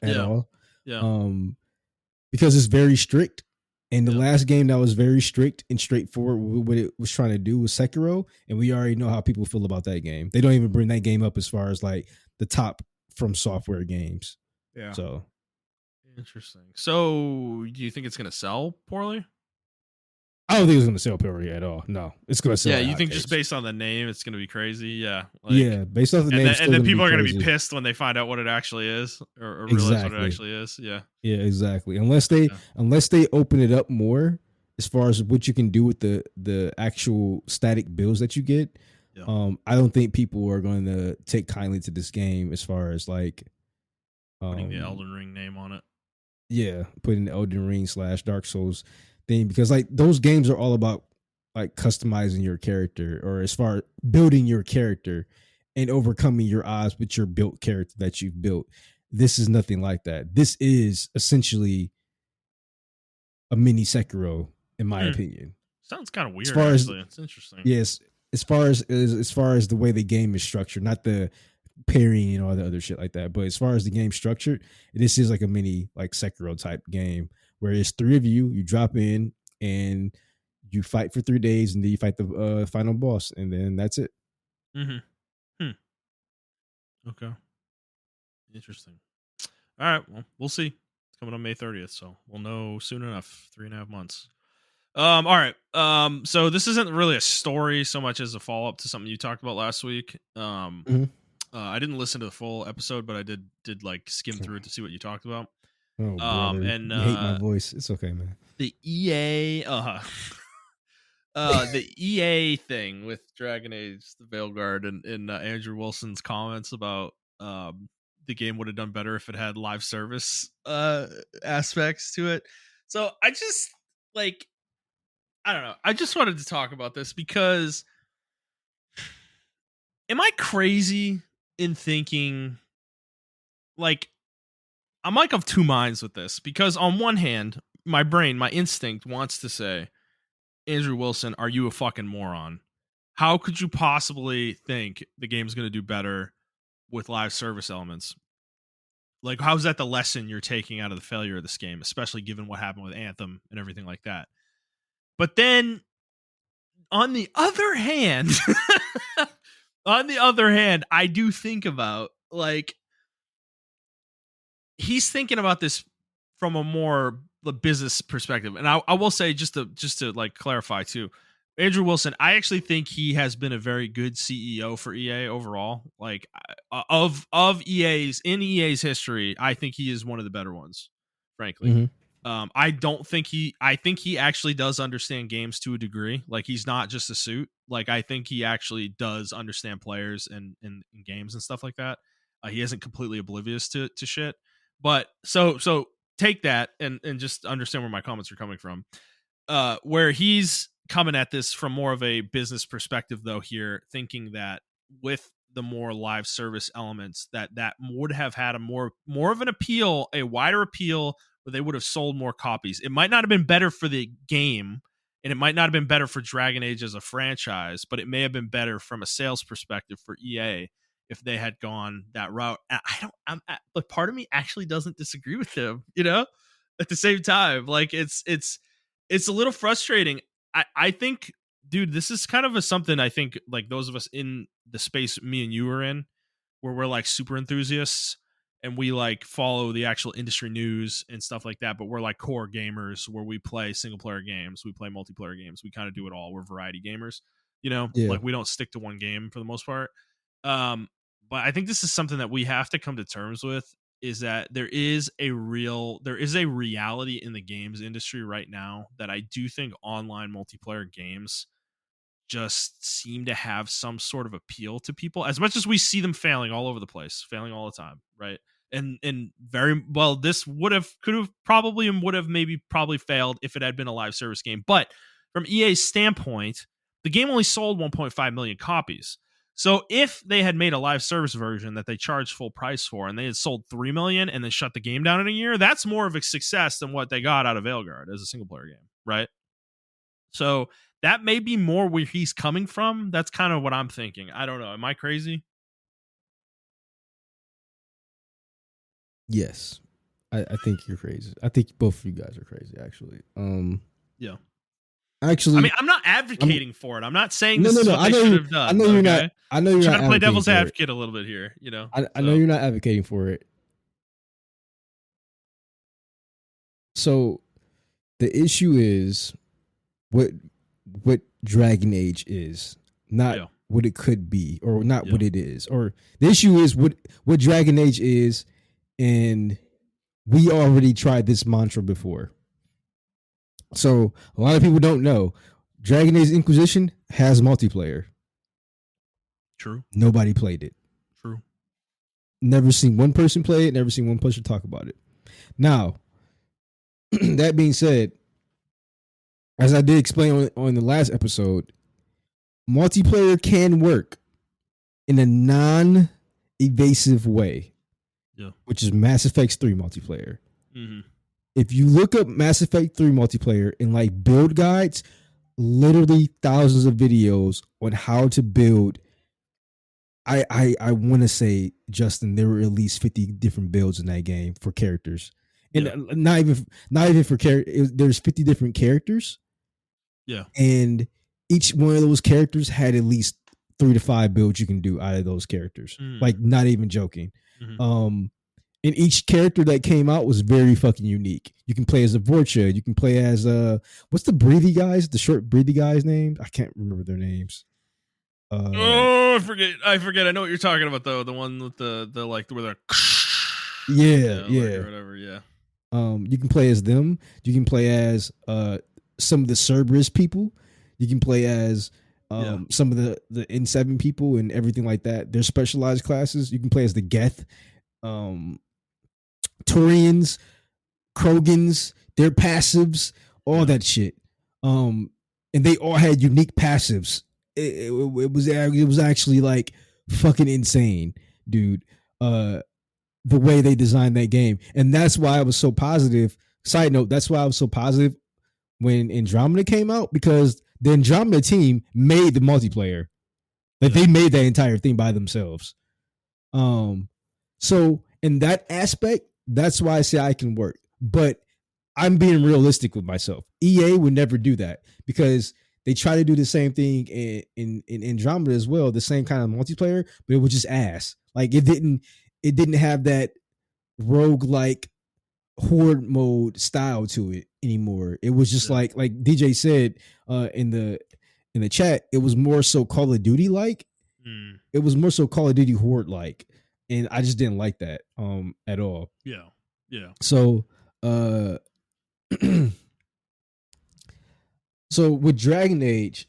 at Yeah. all. Yeah. Because it's very strict. And the Yeah. last game that was very strict and straightforward, what it was trying to do was Sekiro, and we already know how people feel about that game. They don't even bring that game up as far as like the top from software games. Yeah. So Interesting. So, do you think it's going to sell poorly? I don't think it's going to sell poorly at all. No, it's going to sell Yeah, like you think just hotcakes. based on the name, it's going to be crazy? Yeah. Like, Yeah, based off the and name, then it's and still then going to be people are going to be crazy. pissed when they find out what it actually is, or realize what it Exactly. actually is. Yeah. Yeah, exactly. Okay. Unless they open it up more as far as what you can do with the actual static builds that you get, Yeah. I don't think people are going to take kindly to this game as far as like Putting the um Elden Ring name on it. yeah, putting the Elden Ring / Dark Souls thing, because like those games are all about like customizing your character, or as far building your character and overcoming your odds with your built character that you've built. This is nothing like that. This is essentially a mini Sekiro, in my Hmm. opinion. Sounds kind of As weird, far as actually. It's interesting. yes, as far as the way the game is structured, not the parrying and all the other shit like that, but as far as the game structured, this is like a mini like Sekiro type game where it's three of you. You drop in and you fight for 3 days, and then you fight the final boss, and then that's it. Mm-hmm. Hmm. Okay. Interesting. All right. Well, we'll see. It's coming on May 30th, so we'll know soon enough. 3.5 months. All right. So this isn't really a story so much as a follow up to something you talked about last week. Mhm. I didn't listen to the full episode, but I did like skim through it to see what you talked about. Oh brother, And you hate my voice. It's okay, man. the EA, the EA thing with Dragon Age, the Veilguard, and Andrew Wilson's comments about the game would have done better if it had live service aspects to it. So I just like I don't know. I just wanted to talk about this because am I crazy in thinking like I'm like of two minds with this? Because on one hand, my brain, my instinct wants to say, Andrew Wilson, are you a fucking moron? How could you possibly think the game's going to do better with live service elements? Like, how's that the lesson you're taking out of the failure of this game, especially given what happened with Anthem and everything like that? But then on the other hand, I do think about like he's thinking about this from a more the business perspective. And I will say just to like clarify too, Andrew Wilson, I actually think he has been a very good CEO for EA overall. Like of EA's history, I think he is one of the better ones, frankly. Mm-hmm. I think he actually does understand games to a degree. Like he's not just a suit. Like I think he actually does understand players and games and stuff like that. He isn't completely oblivious to shit. But so take that and just understand where my comments are coming from. Where he's coming at this from more of a business perspective, though, here, thinking that with the more live service elements, that would have had a more of an appeal, a wider appeal, where they would have sold more copies. It might not have been better for the game, and it might not have been better for Dragon Age as a franchise, but it may have been better from a sales perspective for EA if they had gone that route. And but part of me actually doesn't disagree with them, at the same time. Like it's a little frustrating. I think, dude, this is kind of something I think like those of us in the space me and you are in, where we're like super enthusiasts and we like follow the actual industry news and stuff like that, but we're like core gamers where we play single player games, we play multiplayer games, we kind of do it all. We're variety gamers, Yeah. like we don't stick to one game for the most part. um but I think this is something that we have to come to terms with, is that there is a reality in the games industry right now that I do think online multiplayer games just seem to have some sort of appeal to people, as much as we see them failing all over the place, failing all the time, right? And very well, this could have probably and would have maybe probably failed if it had been a live service game. But from EA's standpoint, the game only sold 1.5 million copies. So if they had made a live service version that they charged full price for, and they had sold 3 million and then shut the game down in a year, that's more of a success than what they got out of Veilguard as a single player game, right? So that may be more where he's coming from. That's kind of what I'm thinking. I don't know. Am I crazy? Yes. I think you're crazy. I think both of you guys are crazy, actually. Yeah. Actually, I mean, I'm not advocating for it. I'm not saying no, this no, is no. what I they know should you. have done. I know you're not. I know you're Trying not to play advocating devil's for it. advocate a little bit here, I know you're not advocating for it. So the issue is what Dragon Age is, not Yeah. what it could be, or not Yeah. what it is. Or the issue is what Dragon Age is, and we already tried this mantra before. So a lot of people don't know Dragon Age Inquisition has multiplayer. True. Nobody played it. True. Never seen one person play it. Never seen one person talk about it. Now, that being said, as I did explain on the last episode, multiplayer can work in a non-evasive way, Yeah. which is Mass Effect 3 multiplayer. Mm-hmm. If you look up Mass Effect 3 multiplayer in like build guides, literally thousands of videos on how to build. I want to say, Justin, there were at least 50 different builds in that game for characters, and Yeah. not even for characters. There's 50 different characters. Yeah. And each one of those characters had at least 3 to 5 builds you can do out of those characters. Like, not even joking. Mm-hmm. And each character that came out was very fucking unique. You can play as a Vorcha. You can play as what's the breathy guys? The short breathy guys' names? I can't remember their names. I forget. I know what you're talking about though. The one with the like where they're yeah. Like, or whatever. Yeah. You can play as them. You can play as some of the Cerberus people. You can play as some of the N7 people and everything like that. There's specialized classes. You can play as the Geth, Turians, Krogans, their passives, all that shit. And they all had unique passives. It was actually like fucking insane, dude. The way they designed that game, and that's why I was so positive. Side note, that's why I was so positive when Andromeda came out, because the Andromeda team made the multiplayer. Like they made that entire thing by themselves. So in that aspect, that's why I say I can work. But I'm being realistic with myself. EA would never do that because they try to do the same thing in Andromeda as well, the same kind of multiplayer, but it was just ass. Like it didn't have that roguelike horde mode style to it anymore. It was just like DJ said in the chat, it was more so Call of Duty like. It was more so Call of Duty horde like, and I just didn't like that at all. Yeah. So so with Dragon Age,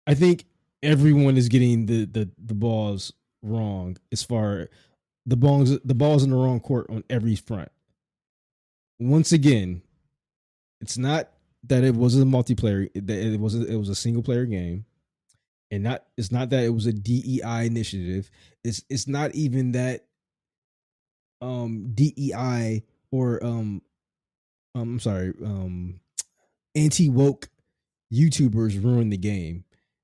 I think everyone is getting the balls wrong as far the balls in the wrong court on every front. Once again, it's not that it was a multiplayer, that it was a single player game, and it's not that it was a DEI initiative. It's not even that DEI or I'm sorry, anti woke YouTubers ruined the game.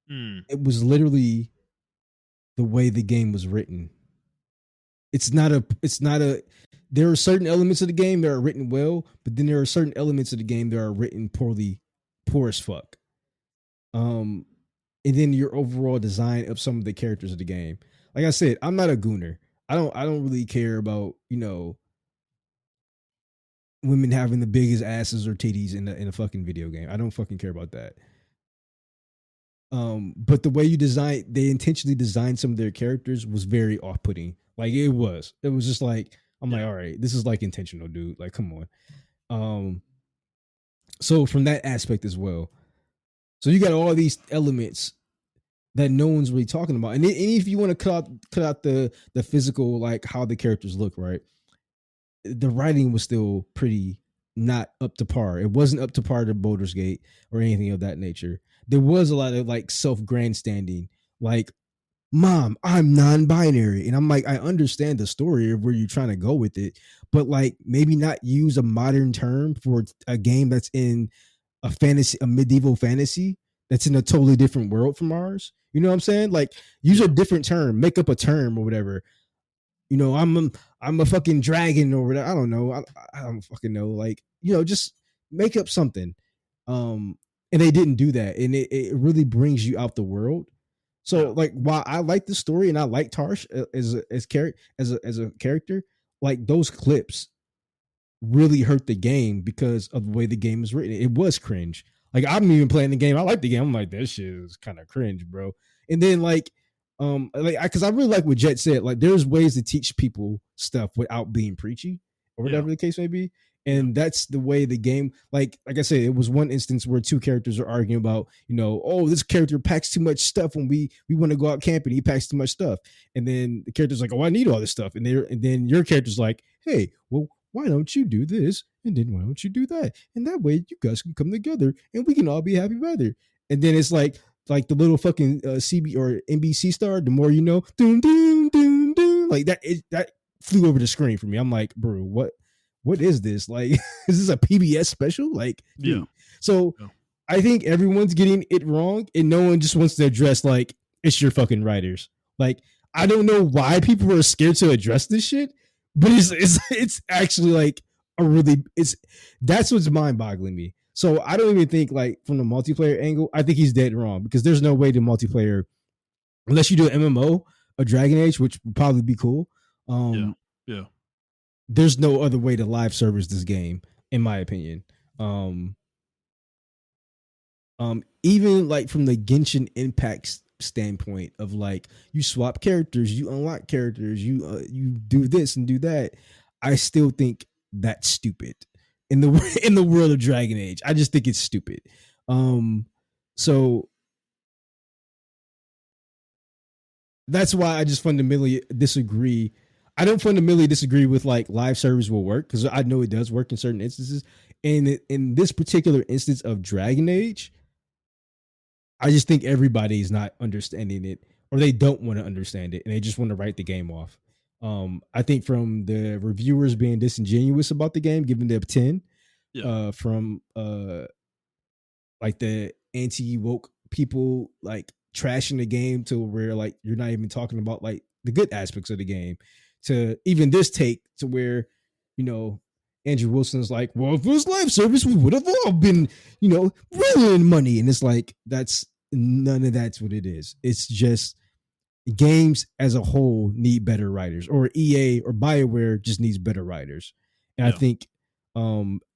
It was literally the way the game was written. It's not a there are certain elements of the game that are written well, but then there are certain elements of the game that are written poor as fuck. And then your overall design of some of the characters of the game. Like I said, I'm not a gooner. I don't really care about, women having the biggest asses or titties in a fucking video game. I don't fucking care about that. But the way they intentionally designed some of their characters was very off putting. Like it was just like, I'm like, Yeah. all right, this is like intentional, dude. Like, come on. So from that aspect as well. So you got all these elements that no one's really talking about. And if you want to cut out the physical, like how the characters look, right? The writing was still pretty not up to par. It wasn't up to par to Baldur's Gate or anything of that nature. There was a lot of like self grandstanding, like, Mom, I'm non-binary. And I'm like, I understand the story of where you're trying to go with it, but like maybe not use a modern term for a game that's in a medieval fantasy that's in a totally different world from ours. You know what I'm saying? Like, use a Yeah. different term, make up a term or whatever. I'm a fucking dragon or whatever. I don't know. I don't fucking know. Like, just make up something. And they didn't do that, and it really brings you out the world. So, Yeah. like, while I like the story and I like Tarsh as a character, like those clips really hurt the game because of the way the game is written. It was cringe. Like, I'm even playing the game. I like the game. I'm like, this shit is kind of cringe, bro. And then like because I really like what Jet said. Like, there's ways to teach people stuff without being preachy or Yeah. whatever the case may be. Yeah. And that's the way the game, like I said, it was one instance where two characters are arguing about, oh, this character packs too much stuff when we want to go out camping. He packs too much stuff, and then the character's like, oh, I need all this stuff, and then your character's like, hey, well, why don't you do this? And then why don't you do that? And that way you guys can come together and we can all be happy together. And then it's like the little fucking CB or NBC star, the more you know, doom, doom, doom, doom. Like that flew over the screen for me. I'm like, bro, what is this? Like, is this a PBS special? Like, Yeah. dude. So Yeah. I think everyone's getting it wrong and no one just wants to address, like, it's your fucking writers. Like, I don't know why people are scared to address this shit, but it's actually like that's what's mind boggling me. So I don't even think, like, from the multiplayer angle, I think he's dead wrong because there's no way to multiplayer unless you do an MMO, a Dragon Age, which would probably be cool. Yeah. Um, Yeah. there's no other way to live service this game, in my opinion. Even like from the Genshin Impact standpoint of, like, you swap characters, you unlock characters, you do this and do that, I still think that's stupid in the in the world of Dragon Age. I just think it's stupid. So that's why I just fundamentally disagree. I don't fundamentally disagree with, like, live service will work because I know it does work in certain instances. And in this particular instance of Dragon Age, I just think everybody is not understanding it, or they don't want to understand it, and they just want to write the game off. I think from the reviewers being disingenuous about the game, giving them 10, Yeah. from like the anti woke people, like, trashing the game to where, like, you're not even talking about, like, the good aspects of the game, to even this take to where, you know, Andrew Wilson's like, well, if it was live service, we would have all been, rolling money. And it's like, that's none of that's what it is. It's just games as a whole need better writers, or EA or BioWare just needs better writers. And Yeah.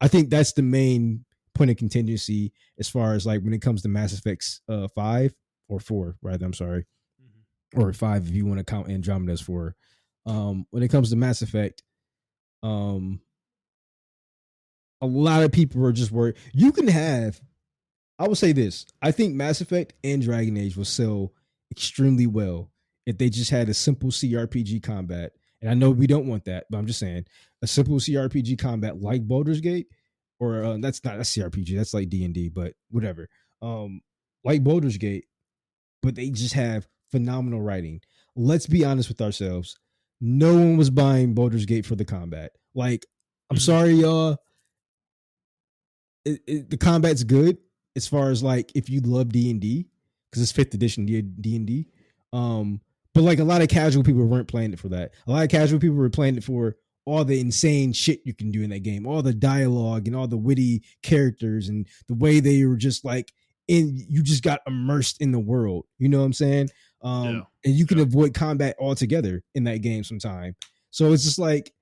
I think that's the main point of contingency as far as, like, when it comes to Mass Effects 5 or 4, rather, I'm sorry, or 5 if you want to count Andromeda as 4. When it comes to Mass Effect, a lot of people are just worried. I will say this. I think Mass Effect and Dragon Age will sell extremely well if they just had a simple CRPG combat. And I know we don't want that, but I'm just saying a simple CRPG combat like Baldur's Gate, or that's not a CRPG, that's like D&D, but whatever. Like Baldur's Gate, but they just have phenomenal writing. Let's be honest with ourselves. No one was buying Baldur's Gate for the combat. Like, I'm sorry, y'all. The combat's good as far as, like, if you love D&D, because it's 5th edition D&D. But, like, a lot of casual people weren't playing it for that. A lot of casual people were playing it for all the insane shit you can do in that game, all the dialogue and all the witty characters and the way they were just, like, you just got immersed in the world. You know what I'm saying? Yeah. And you can Yeah. avoid combat altogether in that game sometime. So it's just like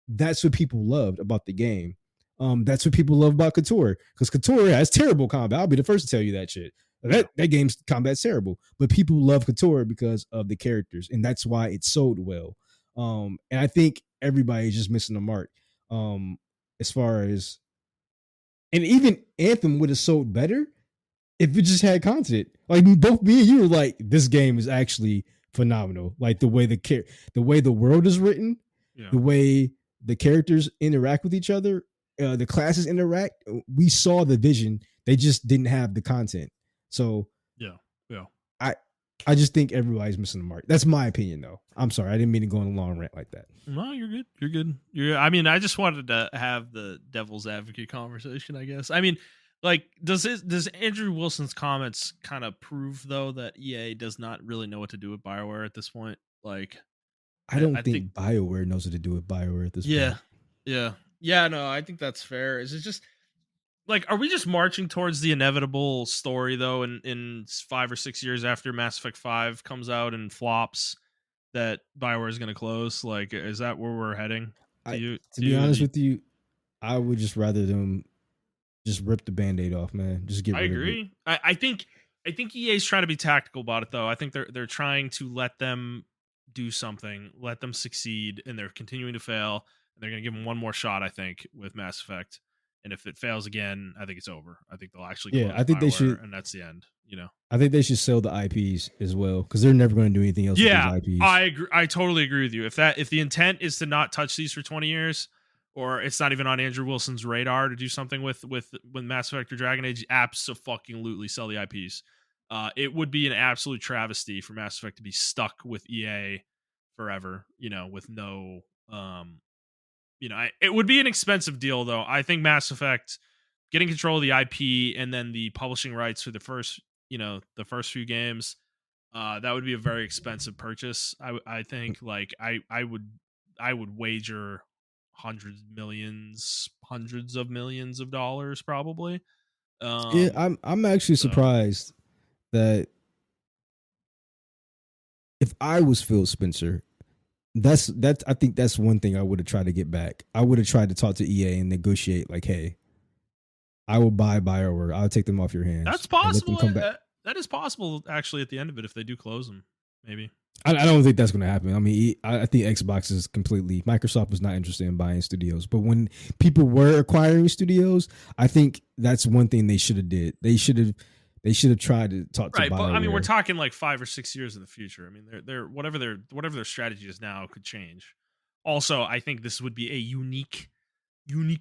that's what people loved about the game. That's what people love about Couture, because Couture has terrible combat. I'll be the first to tell you that shit. Yeah. That game's combat's terrible, but people love Couture because of the characters, and that's why it sold well. And I think everybody's just missing the mark. As far as, and even Anthem would have sold better if it just had content. Like both me and you were like, this game is actually phenomenal. Like the way the world is written, Yeah. the way the characters interact with each other, the classes interact. We saw the vision. They just didn't have the content. So Yeah. Yeah. I I just think everybody's missing the mark. That's my opinion, though. I'm sorry, I didn't mean to go on a long rant like that. No, you're good. You're good. I mean, I just wanted to have the devil's advocate conversation, I guess. I mean, like, does Andrew Wilson's comments kind of prove though that EA does not really know what to do with BioWare at this point? Like, I don't I think, think BioWare knows what to do with BioWare at this yeah, point. yeah, yeah. No, I think that's fair. Is it just like, are we just marching towards the inevitable story though? In 5 or 6 years after Mass Effect 5 comes out and flops, that BioWare is going to close? Like, is that where we're heading? Do I you To do be you, honest do you with you, I would just rather them just rip the band-aid off, man. Just get I rid of it. agree. I think EA's trying to be tactical about it though. I think they're trying to let them do something, let them succeed, and they're continuing to fail. And they're going to give them one more shot, I think, with Mass Effect. And if it fails again, I think it's over. I think they'll actually Yeah, close Bioware, and that's the end. You know. I think they should sell the IPs as well, because they're never going to do anything else with these Yeah, IPs. I agree. I totally agree with you. If the intent is to not touch these for 20 years, or it's not even on Andrew Wilson's radar to do something with Mass Effect or Dragon Age, absolutely sell the IPs. It would be an absolute travesty for Mass Effect to be stuck with EA forever. You know, with no, it would be an expensive deal though. I think Mass Effect getting control of the IP and then the publishing rights for the first few games, that would be a very expensive purchase. I think like I would wager hundreds of millions of dollars probably. Yeah, Um I'm actually so surprised that if I was Phil Spencer, that's I think that's one thing I would have tried to get back. I would have tried to talk to EA and negotiate, like, hey, I will buy BioWare. I'll take them off your hands that's and let them possible. come back. That is possible actually at the end of it if they do close them. Maybe. I don't think that's going to happen. I mean, I think Xbox is completely. Microsoft was not interested in buying studios, but when people were acquiring studios, I think that's one thing they should have did. They should have tried to talk to Right, but I mean, we're BioWare. talking like 5 or 6 years in the future. I mean, they're whatever their strategy is now could change. Also, I think this would be a unique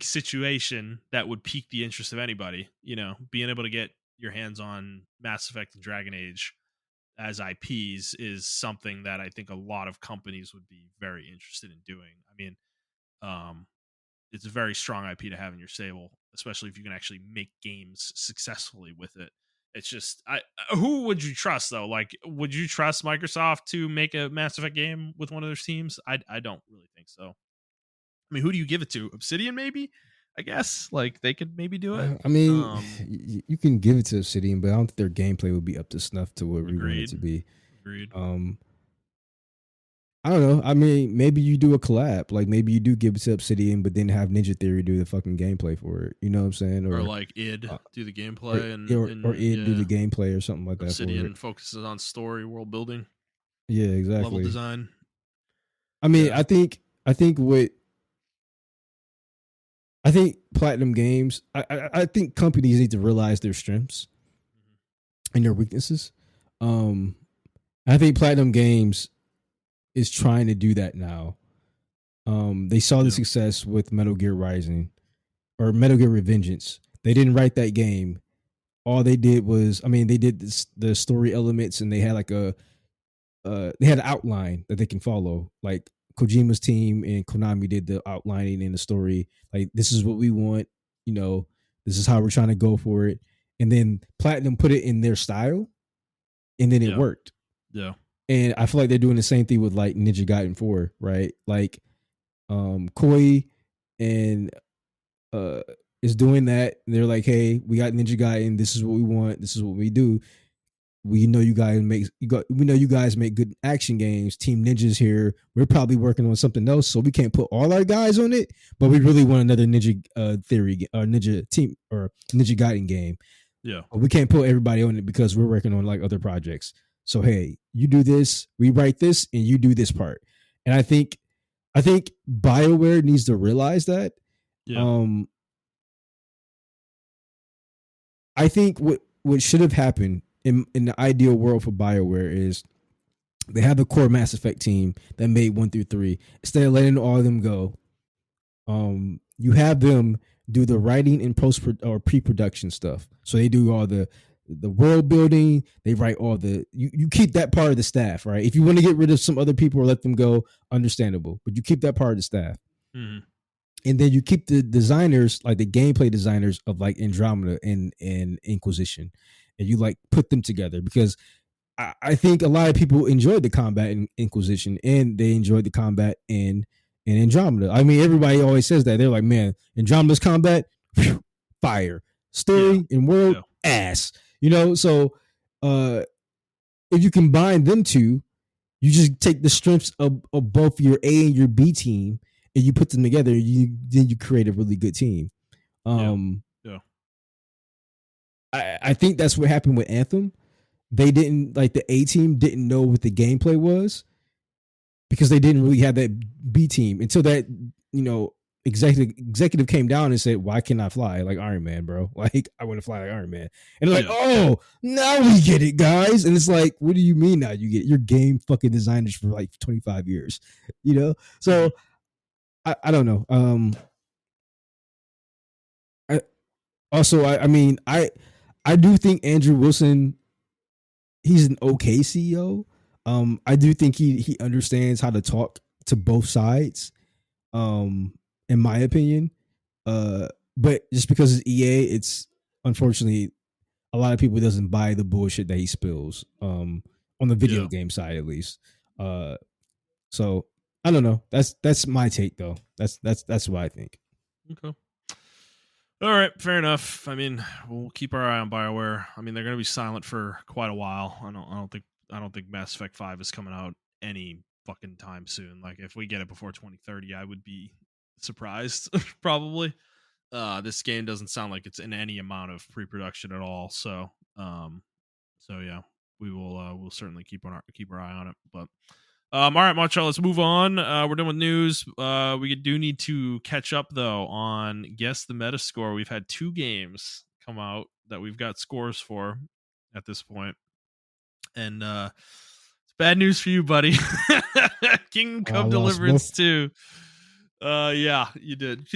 situation that would pique the interest of anybody. You know, being able to get your hands on Mass Effect and Dragon Age as IPs is something that I think a lot of companies would be very interested in doing. I mean, um, it's a very strong IP to have in your stable, especially if you can actually make games successfully with it. It's just, who would you trust though? Like, would you trust Microsoft to make a Mass Effect game with one of their teams? I don't really think so. I mean, who do you give it to? Obsidian, maybe? I guess like they could maybe do it. I mean, Um, you can give it to Obsidian, but I don't think their gameplay would be up to snuff to what we want it agreed, to be. agreed. Um, I don't know. I mean, maybe you do a collab. Like maybe you do give it to Obsidian, but then have Ninja Theory do the fucking gameplay for it. You know what I'm saying? Or like id do the Or gameplay or and it do yeah, the gameplay or something like that for it. Obsidian focuses on story, world building, Yeah, level exactly. design. I mean, Yeah, I think what I think Platinum Games. I think companies need to realize their strengths and their weaknesses. Um, I think Platinum Games is trying to do that now. They saw the yeah, success with Metal Gear Rising or Metal Gear Revengeance. They didn't write that game. All they did was, I mean, they did the story elements, and they had like they had an outline that they can follow. Like Kojima's team and Konami did the outlining in the story. Like, this is what we want. You know, this is how we're trying to go for it. And then Platinum put it in their style, and then it yeah, worked. yeah. And I feel like they're doing the same thing with like Ninja Gaiden 4, right? Like Koi and uh is doing that. And they're like, hey, we got Ninja Gaiden, this is what we want, this is what we do. we know you guys make good action games. Team Ninja's here. We're probably working on something else, so we can't put all our guys on it. But we really want another Ninja Theory or Ninja Team or Ninja Gaiden game. Yeah. But we can't put everybody on it because we're working on like other projects. So hey, you do this, we write this, and you do this part. And I think BioWare needs to realize that. Yeah. I think what should have happened in the ideal world for BioWare is they have the core Mass Effect team that made 1 through 3. Instead of letting all of them go, you have them do the writing and post or pre-production stuff. So they do all the world building. They write all the you keep that part of the staff, right? If you want to get rid of some other people or let them go, understandable, but you keep that part of the staff. Mm-hmm. And then you keep the designers, like the gameplay designers of like Andromeda and Inquisition, and you like put them together because I think a lot of people enjoyed the combat in Inquisition and they enjoyed the combat in Andromeda. I mean, everybody always says that. They're like, man, Andromeda's combat, whew, fire. Story and world, ass. You know, so if you combine them two, you just take the strengths of both your A and your B team and you put them together, then you create a really good team. I think that's what happened with Anthem. They didn't like the A team didn't know what the gameplay was because they didn't really have that B team until that executive came down and said, "Why can't I fly like Iron Man, bro? Like I want to fly like Iron Man." And they're like, "Oh, now we get it, guys." And it's like, "What do you mean now you get it? Your game fucking designers for like 25 years, you know?" So I don't know. I do think Andrew Wilson, he's an okay CEO. I do think he understands how to talk to both sides. In my opinion, but just because it's EA, it's unfortunately a lot of people doesn't buy the bullshit that he spills. On the video game side, at least. So I don't know. That's my take though. That's what I think. Okay. All right, fair enough. I mean, we'll keep our eye on BioWare. I mean, they're going to be silent for quite a while. I don't think Mass Effect 5 is coming out any fucking time soon. Like if we get it before 2030, I would be surprised probably. This game doesn't sound like it's in any amount of pre-production at all. So yeah, we'll certainly keep our eye on it. But all right, Montrell, let's move on. We're done with news. We do need to catch up though on Guess the Metascore. We've had 2 games come out that we've got scores for at this point, and it's bad news for you, buddy. Kingdom Come Deliverance 2. Yeah, you did.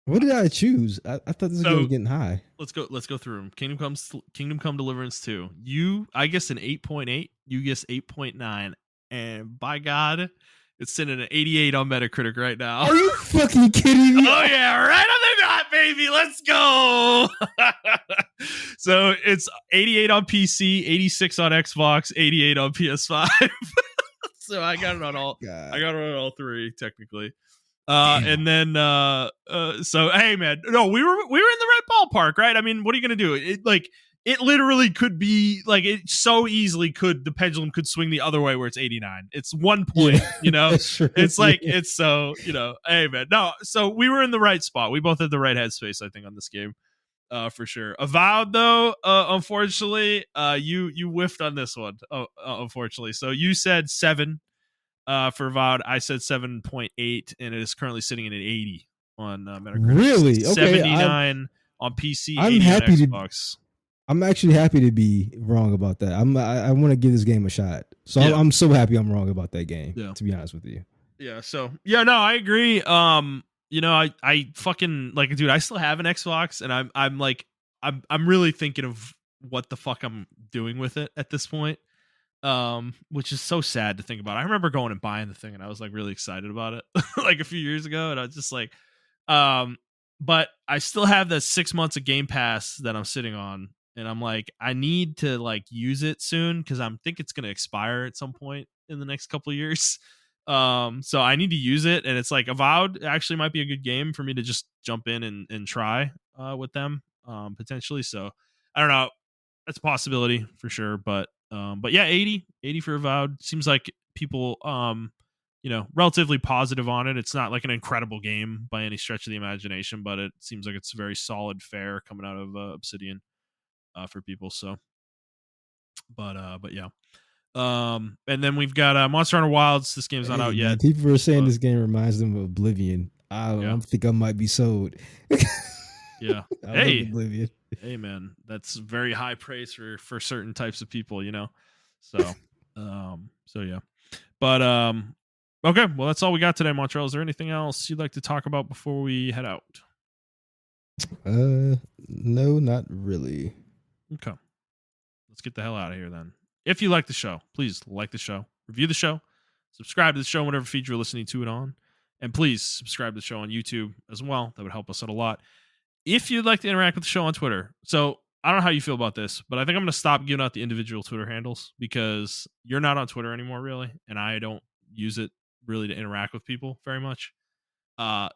What did I choose? I thought this game was getting high. Let's go through them. Kingdom Come Deliverance 2. I guess an 8.8. You guess 8.9. And by God, it's sitting at 88 on Metacritic right now. Are you fucking kidding me? Oh yeah, right on the dot, baby. Let's go. So it's 88 on PC, 86 on Xbox, 88 on PS5. So I got it on all. God. I got it on all 3 technically. And then so hey man, no, we were in the right ballpark, right? I mean, what are you gonna do? It literally could be like it so easily could the pendulum could swing the other way where it's 89. It's 1 point, you know. It's like it's so, you know, hey man. No, so we were in the right spot. We both had the right headspace, I think, on this game. For sure. Avowed though, unfortunately, you whiffed on this one. Unfortunately. So you said 7 for Avowed. I said 7.8, and it is currently sitting at an 80 on Metacritic. Really? Okay. 79 on PC. I'm 80 happy on Xbox. I'm actually happy to be wrong about that. I want to give this game a shot. So yeah. I'm so happy I'm wrong about that game. Yeah. To be honest with you. Yeah. So yeah, no, I agree. You know, I fucking like, dude. I still have an Xbox, and I'm really thinking of what the fuck I'm doing with it at this point. Which is so sad to think about. I remember going and buying the thing, and I was like really excited about it, like a few years ago, and I was just like, but I still have the 6 months of Game Pass that I'm sitting on, and I'm like, I need to like use it soon because I think it's gonna expire at some point in the next couple of years. So I need to use it, and it's like Avowed actually might be a good game for me to just jump in and try with them potentially. So I don't know. that's a possibility for sure. But yeah, 80 for Avowed seems like people relatively positive on it. It's not like an incredible game by any stretch of the imagination, but it seems like it's very solid fare coming out of Obsidian for people. So, but yeah. And then we've got Monster Hunter Wilds. This game's not Hey out man, yet. people are saying But this game reminds them of Oblivion. I yeah, think I might be sold. yeah. I love Hey, Oblivion. hey, man, that's very high praise for certain types of people, So, so yeah. But okay. Well, that's all we got today, Montrell. Is there anything else you'd like to talk about before we head out? No, not really. Okay. Let's get the hell out of here then. If you like the show, please like the show, review the show, subscribe to the show, whatever feed you're listening to it on. And please subscribe to the show on YouTube as well. That would help us out a lot. If you'd like to interact with the show on Twitter, so I don't know how you feel about this, but I think I'm going to stop giving out the individual Twitter handles because you're not on Twitter anymore, really, and I don't use it really to interact with people very much.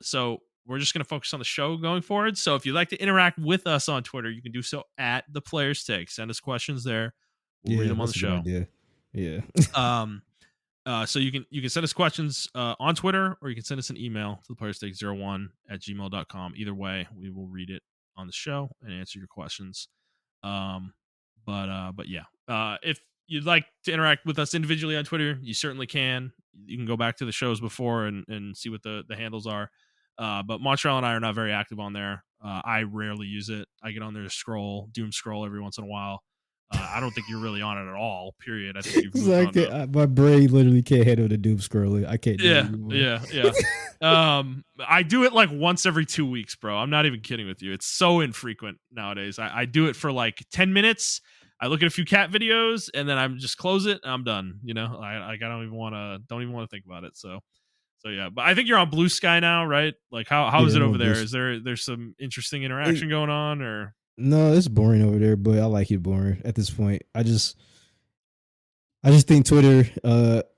So we're just going to focus on the show going forward. So if you'd like to interact with us on Twitter, you can do so at the Players Take. Send us questions there. We'll read them on the That's a show. good idea. Yeah. So you can send us questions on Twitter, or you can send us an email to theplayerstake01@gmail.com. Either way, we will read it on the show and answer your questions. But yeah, if you'd like to interact with us individually on Twitter, you certainly can. You can go back to the shows before and see what the handles are. But Montrell and I are not very active on there. I rarely use it. I get on there to doom scroll every once in a while. I don't think you're really on it at all. Period. I think you've moved on. My brain literally can't handle the doom scrolling. I can't do it anymore. Yeah. I do it like once every 2 weeks, bro. I'm not even kidding with you. It's so infrequent nowadays. I do it for like 10 minutes. I look at a few cat videos and then I'm just close it and I'm done. I don't even want to think about it. So yeah. But I think you're on Blue Sky now, right? Like how is it over there? Is there's some interesting interaction going on or? No, it's boring over there, but I like it boring at this point. I just think Twitter,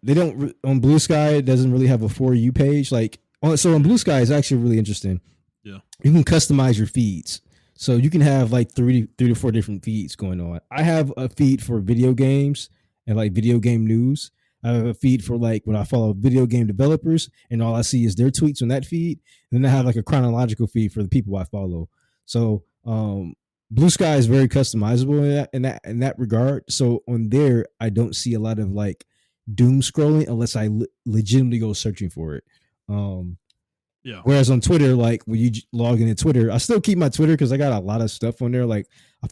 they don't on Blue Sky. It doesn't really have a For You page. So on Blue Sky, it's actually really interesting. Yeah, you can customize your feeds, so you can have like three to four different feeds going on. I have a feed for video games and like video game news. I have a feed for like when I follow video game developers, and all I see is their tweets on that feed. And then I have like a chronological feed for the people I follow. So, Blue Sky is very customizable in that regard. So on there, I don't see a lot of like doom scrolling unless I legitimately go searching for it. Yeah. Whereas on Twitter, like when you log into Twitter, I still keep my Twitter because I got a lot of stuff on there. Like I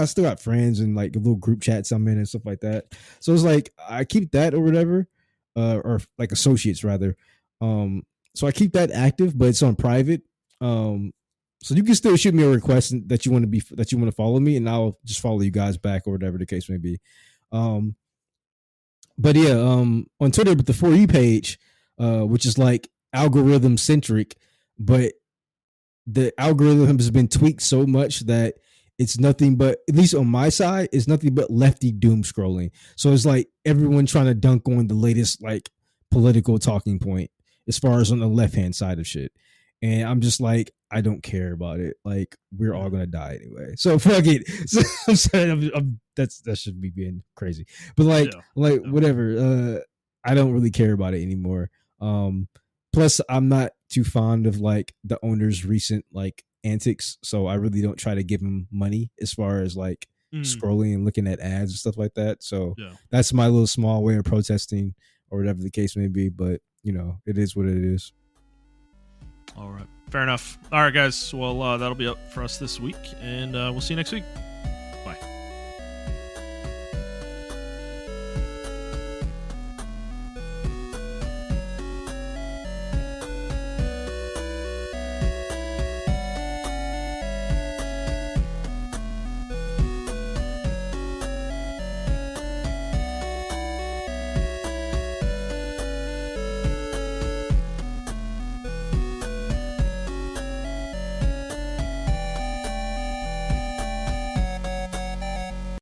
still got friends and like little group chats I'm in and stuff like that. So it's like I keep that or whatever, or like associates rather. So I keep that active, but it's on private. So you can still shoot me a request that you want to follow me, and I'll just follow you guys back or whatever the case may be. But yeah, on Twitter, but the For You page, which is like algorithm centric, but the algorithm has been tweaked so much that it's nothing but, at least on my side, it's nothing but lefty doom scrolling. So it's like everyone trying to dunk on the latest like political talking point as far as on the left hand side of shit. And I'm just like, I don't care about it. Like, we're all gonna die anyway. So fuck it. So I'm sorry, that should be being crazy. But whatever. I don't really care about it anymore. Plus, I'm not too fond of like the owner's recent like antics, so I really don't try to give him money as far as like scrolling and looking at ads and stuff like that. So that's my little small way of protesting or whatever the case may be. But it is what it is. All right. Fair enough. All right, guys. Well, that'll be up for us this week, and we'll see you next week.